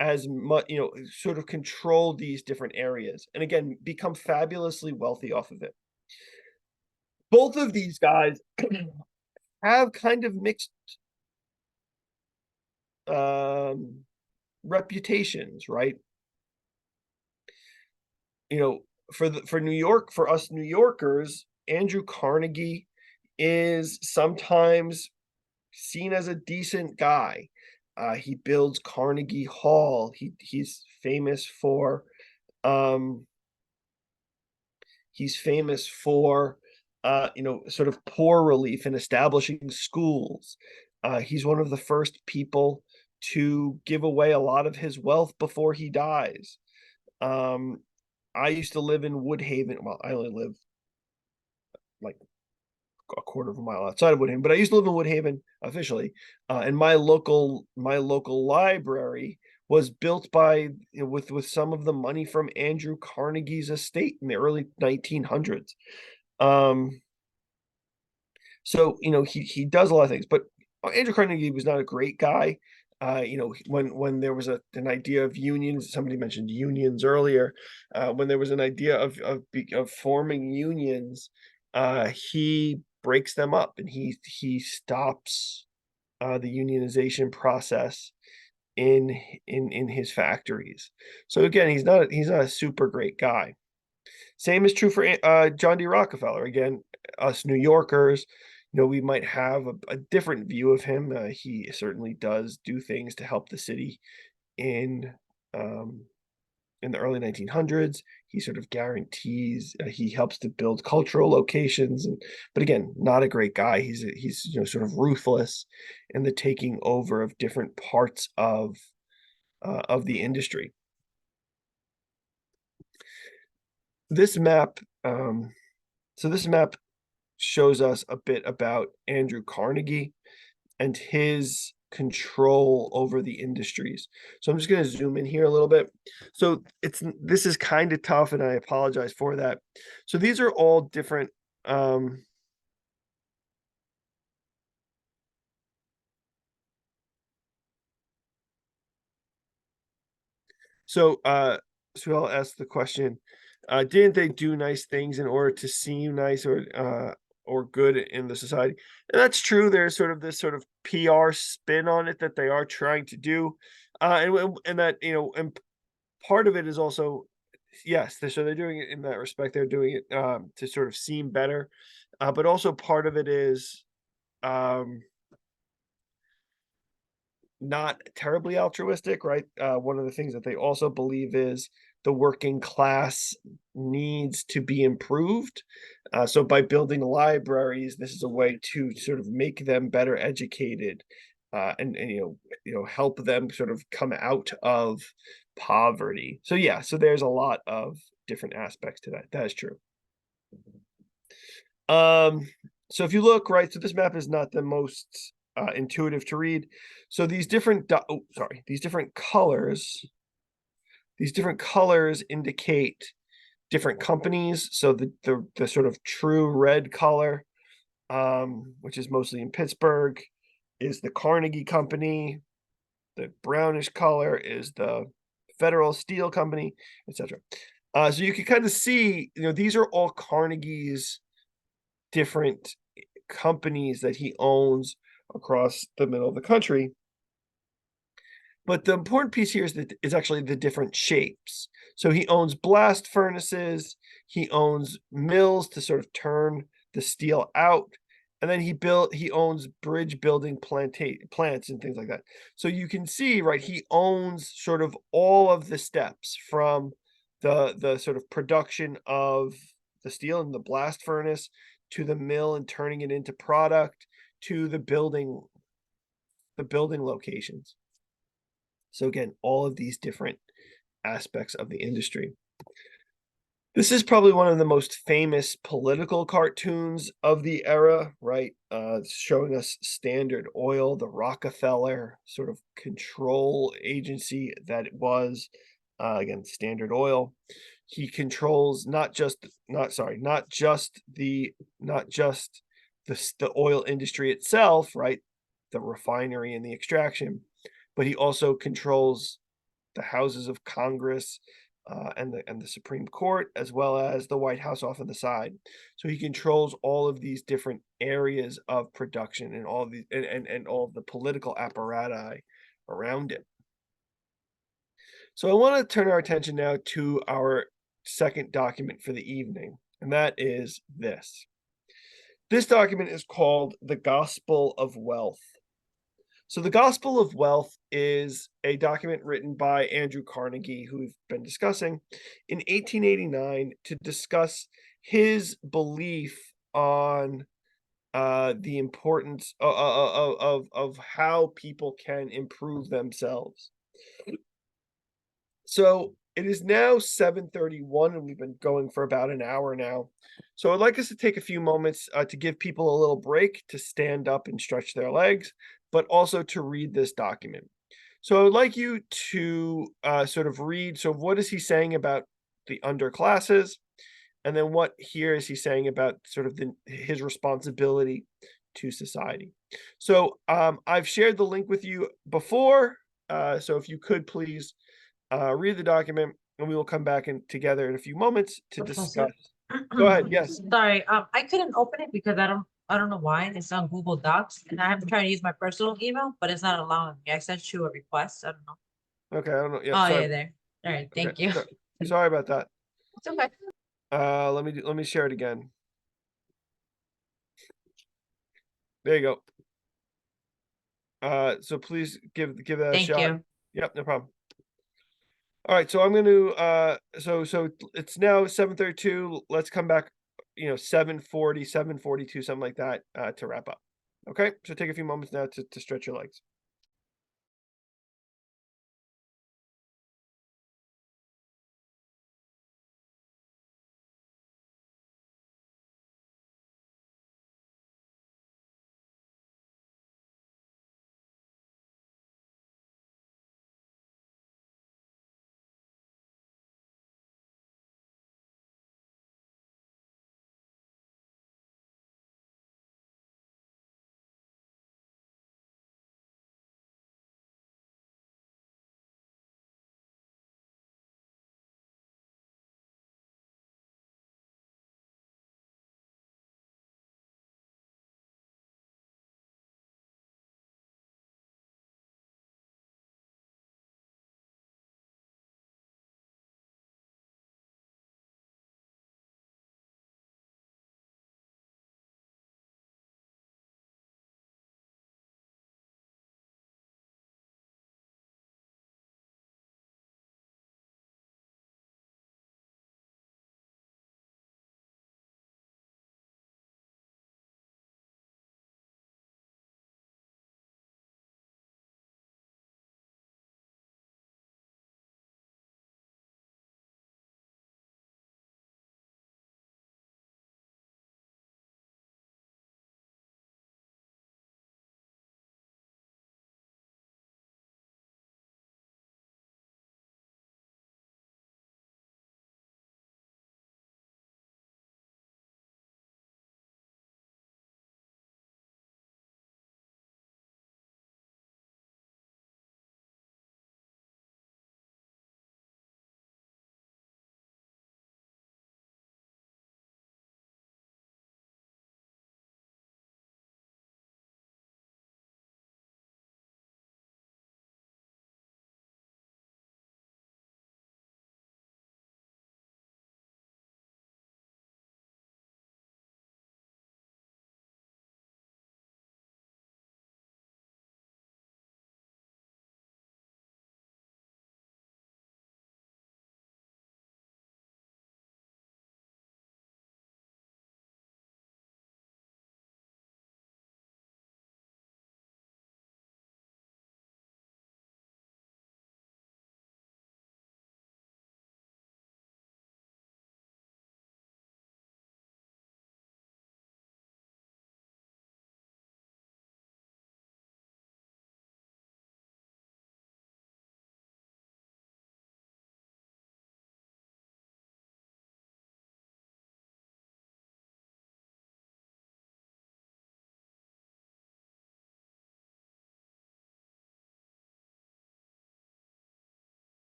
as much, sort of control these different areas, and again, become fabulously wealthy off of it. Both of these guys have kind of mixed reputations, right? For New York, for us New Yorkers, Andrew Carnegie is sometimes seen as a decent guy. He builds Carnegie Hall. He's famous for He's famous for, sort of poor relief and establishing schools. He's one of the first people to give away a lot of his wealth before he dies. Um, I used to live in Woodhaven. Well, I only live like a quarter of a mile outside of Woodhaven, but I used to live in Woodhaven officially. And my local library was built by with some of the money from Andrew Carnegie's estate in the early 1900s. Um, so he does a lot of things, but Andrew Carnegie was not a great guy. When there was an idea of unions, somebody mentioned unions earlier. When there was an idea of forming unions, he breaks them up and he stops the unionization process in his factories. So again, he's not a super great guy. Same is true for John D. Rockefeller. Again, us New Yorkers, we might have a different view of him. He certainly does do things to help the city in um, in the early 1900s. He sort of guarantees he helps to build cultural locations, but again, not a great guy. He's sort of ruthless in the taking over of different parts of the industry. This map, this map shows us a bit about Andrew Carnegie and his control over the industries. So I'm just going to zoom in here a little bit. So this is kind of tough, and I apologize for that. So these are all different. So I'll ask the question: didn't they do nice things in order to seem nice or good in the society? And that's true. There's sort of this sort of PR spin on it that they are trying to do, and that and part of it is also yes. So they're doing it in that respect. They're doing it to sort of seem better, but also part of it is um, not terribly altruistic, right? One of the things that they also believe is the working class needs to be improved. So by building libraries, this is a way to sort of make them better educated, and help them sort of come out of poverty. So yeah, so there's a lot of different aspects to that. That is true. So if you look, right, so this map is not the most intuitive to read. So these different these different colors indicate different companies. So the sort of true red color, which is mostly in Pittsburgh, is the Carnegie Company. The brownish color is the Federal Steel Company, etc. So you can kind of see, these are all Carnegie's different companies that he owns across the middle of the country. But the important piece here is actually the different shapes. So he owns blast furnaces, he owns mills to sort of turn the steel out, and then he owns bridge building plants and things like that. So you can see, right, he owns sort of all of the steps from the sort of production of the steel in the blast furnace to the mill and turning it into product to the building locations. So again, all of these different aspects of the industry. This is probably one of the most famous political cartoons of the era, right? Showing us Standard Oil, the Rockefeller sort of control agency that it was. Again, Standard Oil. He controls not just the oil industry itself, right? The refinery and the extraction, but he also controls the houses of Congress and the Supreme Court, as well as the White House off on the side. So he controls all of these different areas of production and all of the and all of the political apparatus around it. So I want to turn our attention now to our second document for the evening, and that is this. This document is called the Gospel of Wealth. So the Gospel of Wealth is a document written by Andrew Carnegie, who we've been discussing, in 1889 to discuss his belief on the importance of how people can improve themselves. So it is now 7:31, and we've been going for about an hour now. So I'd like us to take a few moments to give people a little break to stand up and stretch their legs, but also to read this document. So I would like you to sort of read. So what is he saying about the underclasses? And then what here is he saying about sort of his responsibility to society? So I've shared the link with you before. So if you could please read the document, and we will come back in together in a few moments to Professor? discuss. Go ahead. Yes. Sorry, I couldn't open it because I don't know why. It's on Google Docs and I have tried to use my personal email, but it's not allowing me. I sent you a request. I don't know. Okay. I don't know. Yeah. Oh, Sorry. yeah, there. All right, Okay. thank you. Sorry about that. It's okay. Let me share it again. There you go. So please give that a Thank shot. you. Yep, no problem. All right, so I'm going to so it's now 7:32. Let's come back, 7:40, 7:42, something like that, to wrap up. Okay, so take a few moments now to stretch your legs.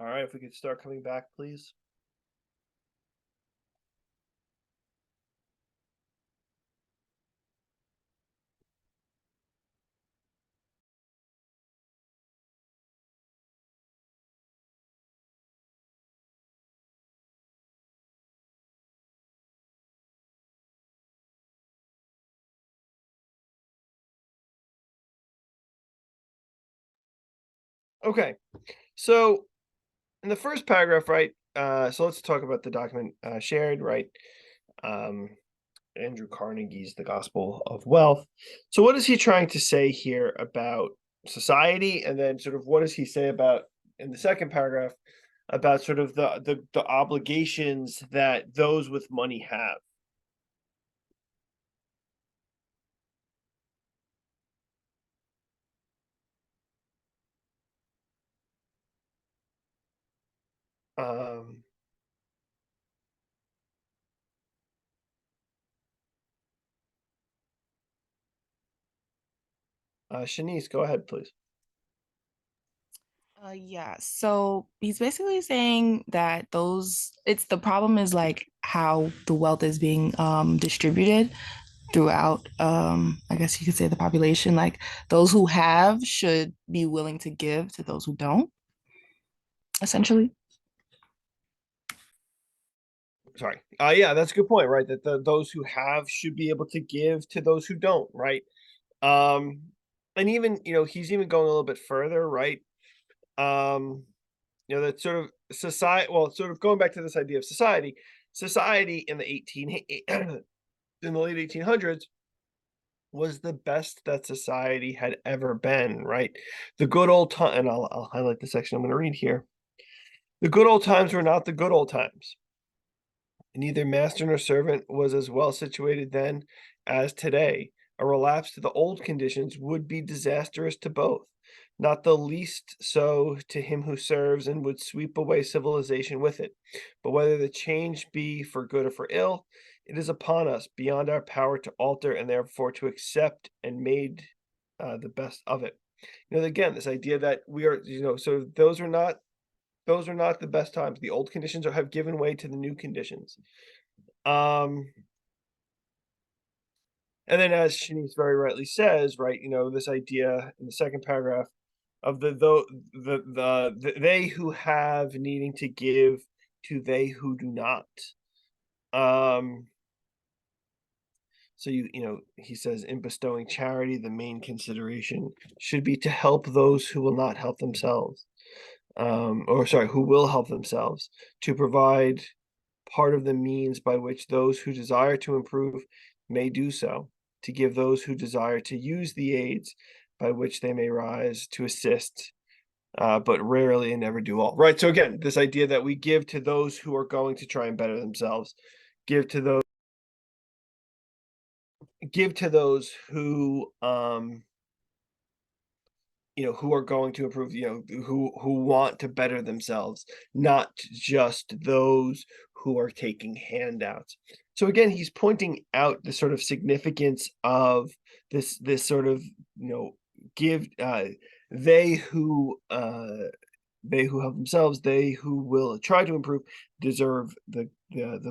All right, if we could start coming back, please. Okay, so in the first paragraph, right? So let's talk about the document shared, right? Um, Andrew Carnegie's The Gospel of Wealth. So what is he trying to say here about society, and then sort of what does he say about in the second paragraph about sort of the obligations that those with money have? Um, Shanice, go ahead, please. Yeah, so he's basically saying that it's the problem is like how the wealth is being distributed throughout I guess you could say the population. Like those who have should be willing to give to those who don't, essentially. Sorry. Yeah, that's a good point, right? That those who have should be able to give to those who don't, right? Um, and even, he's even going a little bit further, right? That sort of society, well, sort of going back to this idea of society in the in the late 1800s was the best that society had ever been, right? The good old time, and I'll highlight the section I'm going to read here. The good old times were not the good old times. Neither master nor servant was as well situated then as today. A relapse to the old conditions would be disastrous to both, not the least so to him who serves, and would sweep away civilization with it. But whether the change be for good or for ill, it is upon us, beyond our power to alter, and therefore to accept and made the best of it. Again, this idea that we are, so those are not the best times. The old conditions have given way to the new conditions. Um, and then as Shanice very rightly says, right, this idea in the second paragraph of the they who have needing to give to they who do not. So he says in bestowing charity, the main consideration should be to help those who will not help themselves. Or sorry, who will help themselves, to provide part of the means by which those who desire to improve may do so, to give those who desire to use the aids by which they may rise to assist, but rarely and never do all. Right. So again, this idea that we give to those who are going to try and better themselves, give to those who are going to improve, who want to better themselves, not just those who are taking handouts. So again, he's pointing out the sort of significance of this sort of, give they who help themselves, they who will try to improve deserve the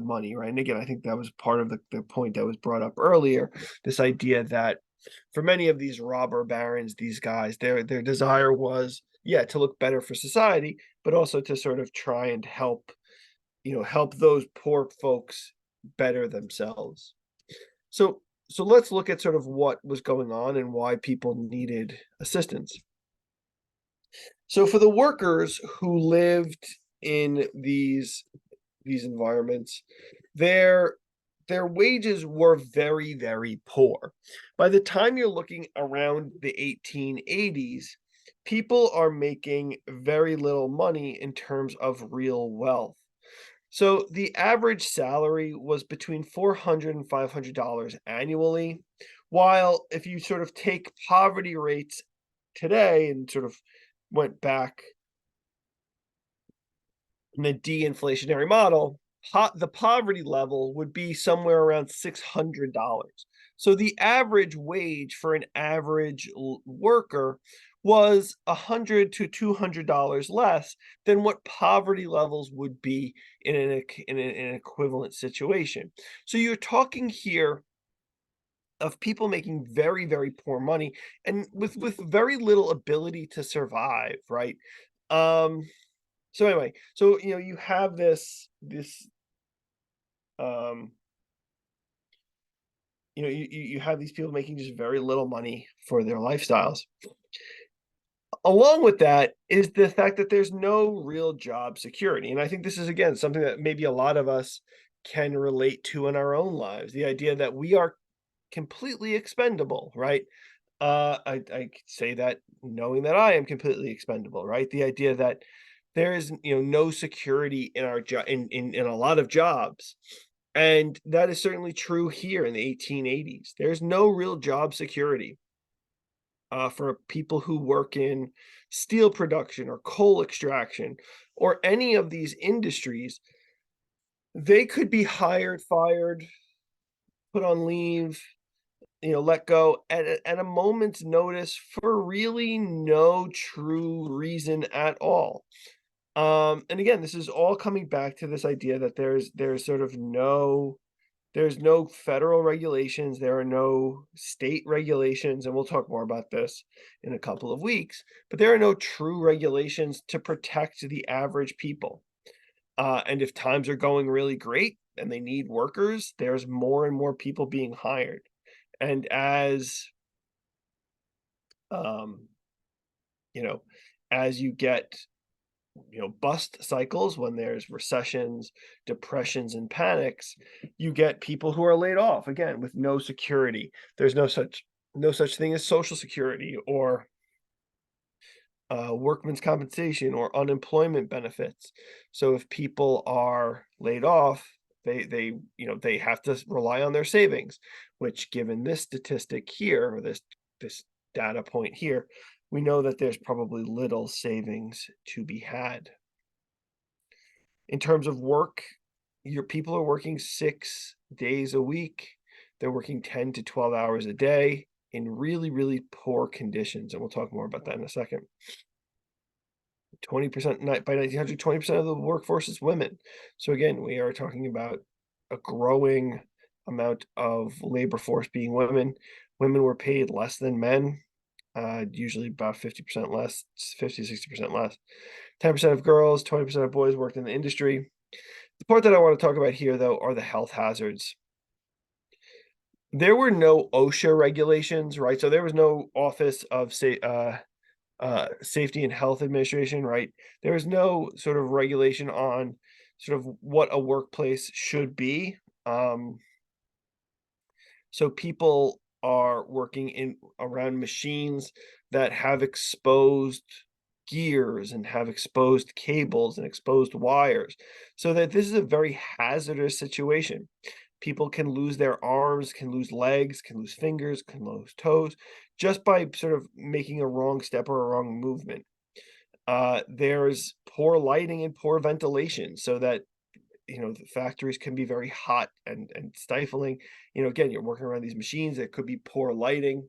money, right? And again, I think that was part of the point that was brought up earlier, this idea that for many of these robber barons, these guys, their desire was, yeah, to look better for society, but also to sort of try and help those poor folks better themselves. So let's look at sort of what was going on and why people needed assistance. So for the workers who lived in these environments, their wages were very, very poor. By the time you're looking around the 1880s, people are making very little money in terms of real wealth. So the average salary was between $400 and $500 annually, while if you sort of take poverty rates today and sort of went back in the de-inflationary model, the poverty level would be somewhere around $600. So the average wage for an average worker was $100 to $200 less than what poverty levels would be in an equivalent situation. So you're talking here of people making very, very poor money and with very little ability to survive, right? Um, so anyway, so you have this um you have these people making just very little money for their lifestyles. Along with that is the fact that there's no real job security. And I think this is, again, something that maybe a lot of us can relate to in our own lives. The idea that we are completely expendable, right? I could say that knowing that I am completely expendable, right? The idea that there is, no security in our job in a lot of jobs. And that is certainly true here in the 1880s. There's no real job security for people who work in steel production or coal extraction or any of these industries. They could be hired, fired, put on leave, let go at a moment's notice for really no true reason at all. And again, this is all coming back to this idea that there's sort of there's no federal regulations, there are no state regulations, and we'll talk more about this in a couple of weeks, but there are no true regulations to protect the average people. And if times are going really great and they need workers, there's more and more people being hired. And as um, you know, as you get bust cycles, when there's recessions, depressions, and panics, you get people who are laid off again with no security. There's no such thing as social security or workman's compensation or unemployment benefits. So if people are laid off, they have to rely on their savings, which, given this statistic here, or this data point here, we know that there's probably little savings to be had. In terms of work, your people are working 6 days a week. They're working 10 to 12 hours a day in really, really poor conditions. And we'll talk more about that in a second. 20% by 1900, 20% of the workforce is women. So again, we are talking about a growing amount of labor force being women. Women were paid less than men, usually about 50% less, 50, 60% less. 10% of girls, 20% of boys worked in the industry. The part that I want to talk about here, though, are the health hazards. There were no OSHA regulations, right? So there was no Office of Safety and Health Administration, right? There was no sort of regulation on sort of what a workplace should be. So people are working in around machines that have exposed gears and have exposed cables and exposed wires, so that this is a very hazardous situation. People can lose their arms, can lose legs, can lose fingers, can lose toes, just by sort of making a wrong step or a wrong movement. There's poor lighting and poor ventilation, so that the factories can be very hot and stifling. Again, you're working around these machines. It could be poor lighting,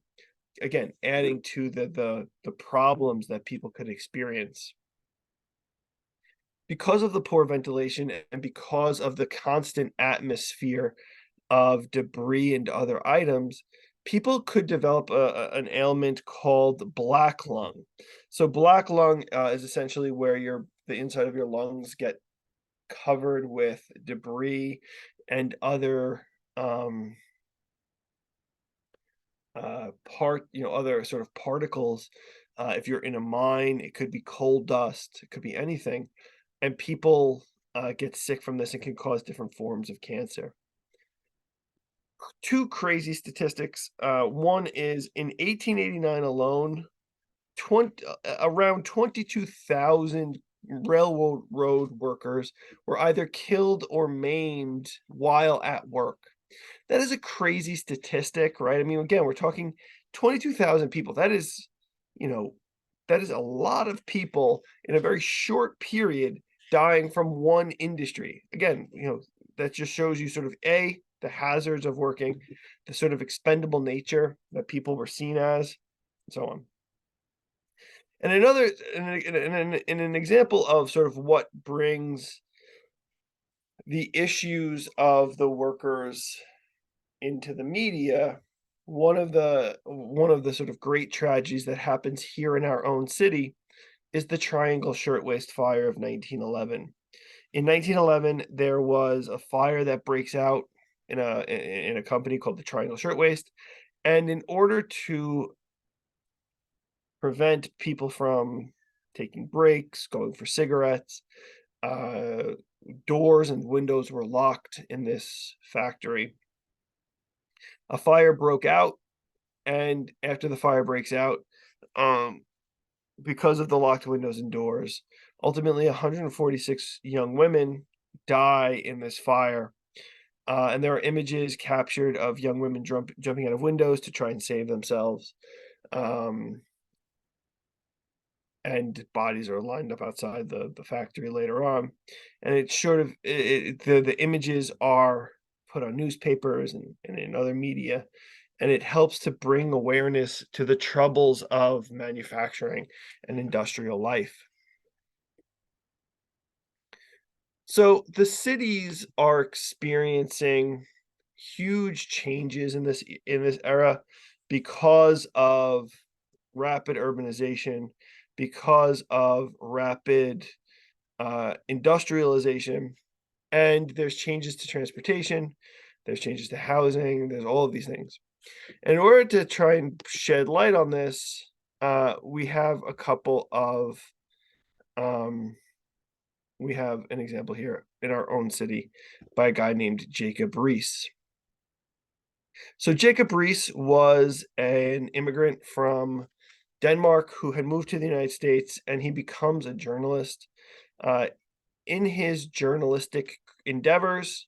again, adding to the problems that people could experience. Because of the poor ventilation and because of the constant atmosphere of debris and other items, people could develop an ailment called black lung. So black lung is essentially where the inside of your lungs get covered with debris and other other sort of particles. If you're in a mine, it could be coal dust, it could be anything, and people get sick from this and can cause different forms of cancer. Two crazy statistics. One is in 1889 alone, around 22,000 railroad workers were either killed or maimed while at work. That is a crazy statistic, right? I mean, again, we're talking 22,000 people. That is, that is a lot of people in a very short period dying from one industry. Again, that just shows you sort of the hazards of working, the sort of expendable nature that people were seen as, and so on. And another, and an example of sort of what brings the issues of the workers into the media, one of the sort of great tragedies that happens here in our own city is the Triangle Shirtwaist Fire of 1911. In 1911, there was a fire that breaks out in a company called the Triangle Shirtwaist, and in order to prevent people from taking breaks, going for cigarettes, uh, doors and windows were locked in this factory. A fire broke out, and after the fire breaks out, um, because of the locked windows and doors, ultimately 146 young women die in this fire. And there are images captured of young women jumping out of windows to try and save themselves. Um, and bodies are lined up outside the factory later on. And it's sort of the images are put on newspapers and in other media, and it helps to bring awareness to the troubles of manufacturing and industrial life. So the cities are experiencing huge changes in this era because of rapid urbanization, because of rapid industrialization, and there's changes to transportation, there's changes to housing, there's all of these things. In order to try and shed light on this, we have a couple of we have an example here in our own city by a guy named Jacob Riis. So Jacob Riis was an immigrant from Denmark who had moved to the United States, and he becomes a journalist. In his journalistic endeavors,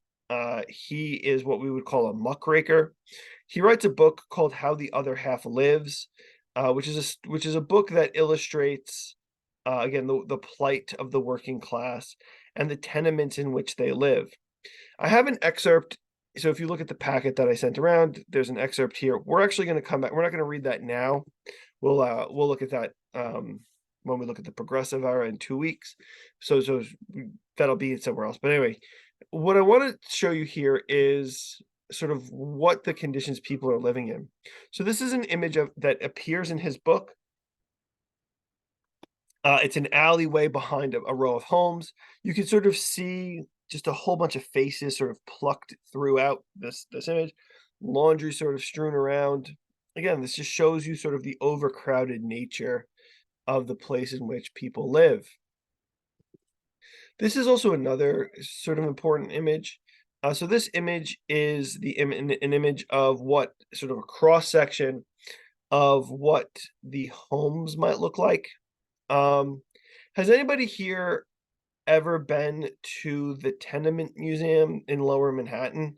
he is what we would call a muckraker. He writes a book called How the Other Half Lives, which is a book that illustrates again the plight of the working class and the tenements in which they live. I have an excerpt. So if you look at the packet that I sent around, there's an excerpt here. We're actually going to come back. We're not going to read that now. We'll look at that when we look at the progressive era in 2 weeks. So that'll be somewhere else. But anyway, what I want to show you here is sort of what the conditions people are living in. So this is an image of that appears in his book. It's an alleyway behind a row of homes. You can sort of see just a whole bunch of faces sort of plucked throughout this image, laundry sort of strewn around. Again, this just shows you sort of the overcrowded nature of the place in which people live. This is also another sort of important image. So this image is an image of what sort of a cross section of what the homes might look like. Has anybody here ever been to the Tenement Museum in Lower Manhattan?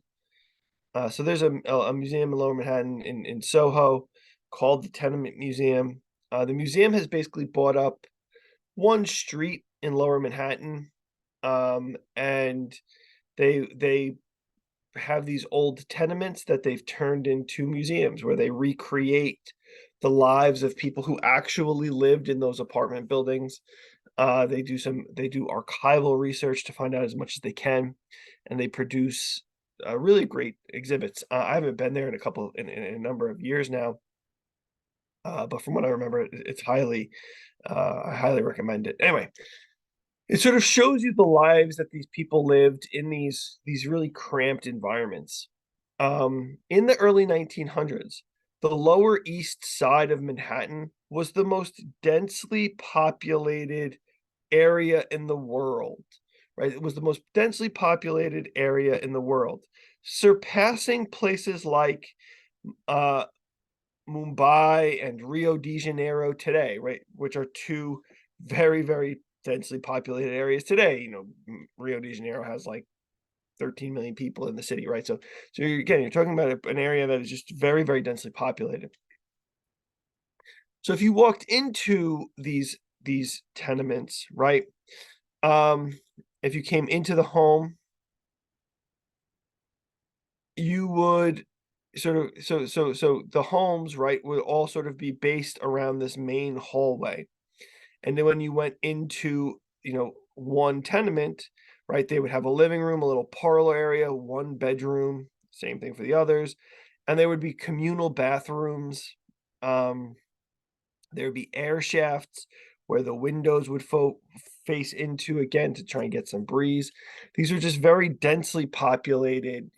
So there's a museum in Lower Manhattan in Soho called the Tenement Museum. The museum has basically bought up one street in Lower Manhattan, and they have these old tenements that they've turned into museums where they recreate the lives of people who actually lived in those apartment buildings. They do archival research to find out as much as they can, and they produce really great exhibits. I haven't been there in a number of years now, but from what I remember, it's I highly recommend it. Anyway, it sort of shows you the lives that these people lived in these really cramped environments. In the early 1900s, the Lower East Side of Manhattan was the most densely populated area in the world, right? It was the most densely populated area in the world, surpassing places like Mumbai and Rio de Janeiro today, right? Which are two very, very densely populated areas today. You know, Rio de Janeiro has like 13 million people in the city, right? So you're talking about an area that is just very, very densely populated. So if you walked into these tenements, right? If you came into the home, you would sort of so the homes, right, would all sort of be based around this main hallway. And then when you went into, one tenement, right, they would have a living room, a little parlor area, one bedroom, same thing for the others. And there would be communal bathrooms. Um, there would be air shafts where the windows would face into, again, to try and get some breeze. These are just very densely populated,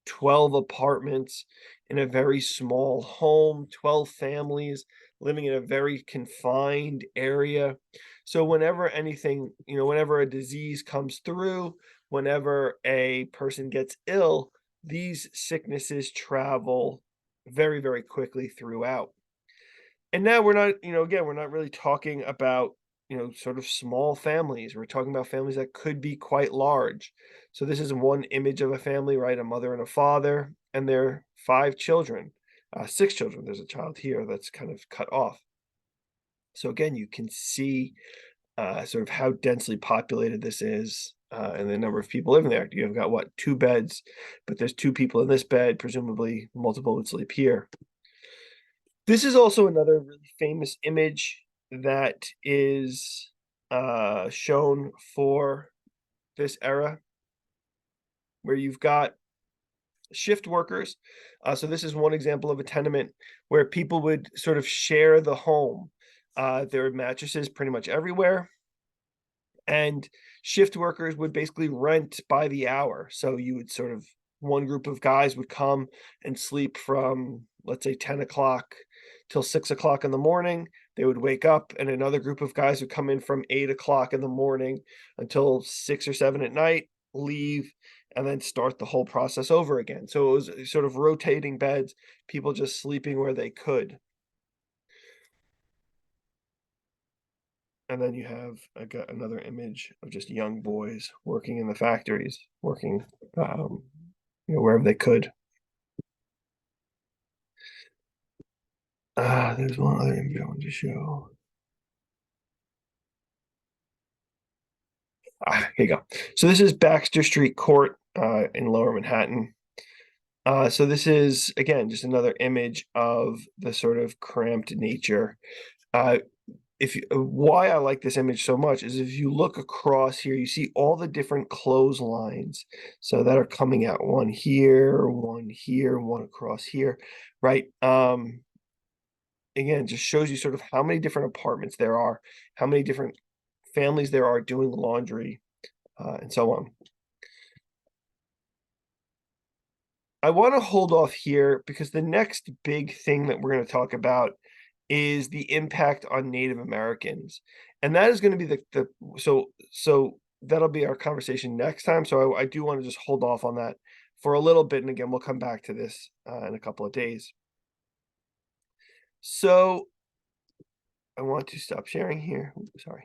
12 apartments in a very small home, 12 families living in a very confined area. So whenever anything, whenever a disease comes through, whenever a person gets ill, these sicknesses travel very, very quickly throughout. And now we're not, again, we're not really talking about, sort of small families. We're talking about families that could be quite large. So this is one image of a family, right? A mother and a father, and their 5 children, 6 children. There's a child here that's kind of cut off. So again, you can see sort of how densely populated this is, and the number of people living there. You've got what, 2 beds, but there's 2 people in this bed, presumably multiple would sleep here. This is also another really famous image that is shown for this era, where you've got shift workers. So this is one example of a tenement where people would sort of share the home. There are mattresses pretty much everywhere. And shift workers would basically rent by the hour. So you would sort of, one group of guys would come and sleep from, let's say, 10 o'clock till 6 o'clock in the morning. They would wake up, and another group of guys would come in from 8 o'clock in the morning until 6 or 7 at night, leave, and then start the whole process over again. So it was sort of rotating beds, people just sleeping where they could. And then you have, I got another image of just young boys working in the factories, working, wherever they could. There's one other image I wanted to show. Here you go. So this is Baxter Street Court in Lower Manhattan. So this is, again, just another image of the sort of cramped nature. Why I like this image so much is if you look across here, you see all the different clotheslines. So that are coming out, one here, one across here, right? Again, just shows you sort of how many different apartments there are, how many different families there are doing laundry, and so on. I want to hold off here because the next big thing that we're going to talk about is the impact on Native Americans. And that is going to be so that'll be our conversation next time. So I do want to just hold off on that for a little bit. And again, we'll come back to this in a couple of days. So I want to stop sharing here. Oops, sorry.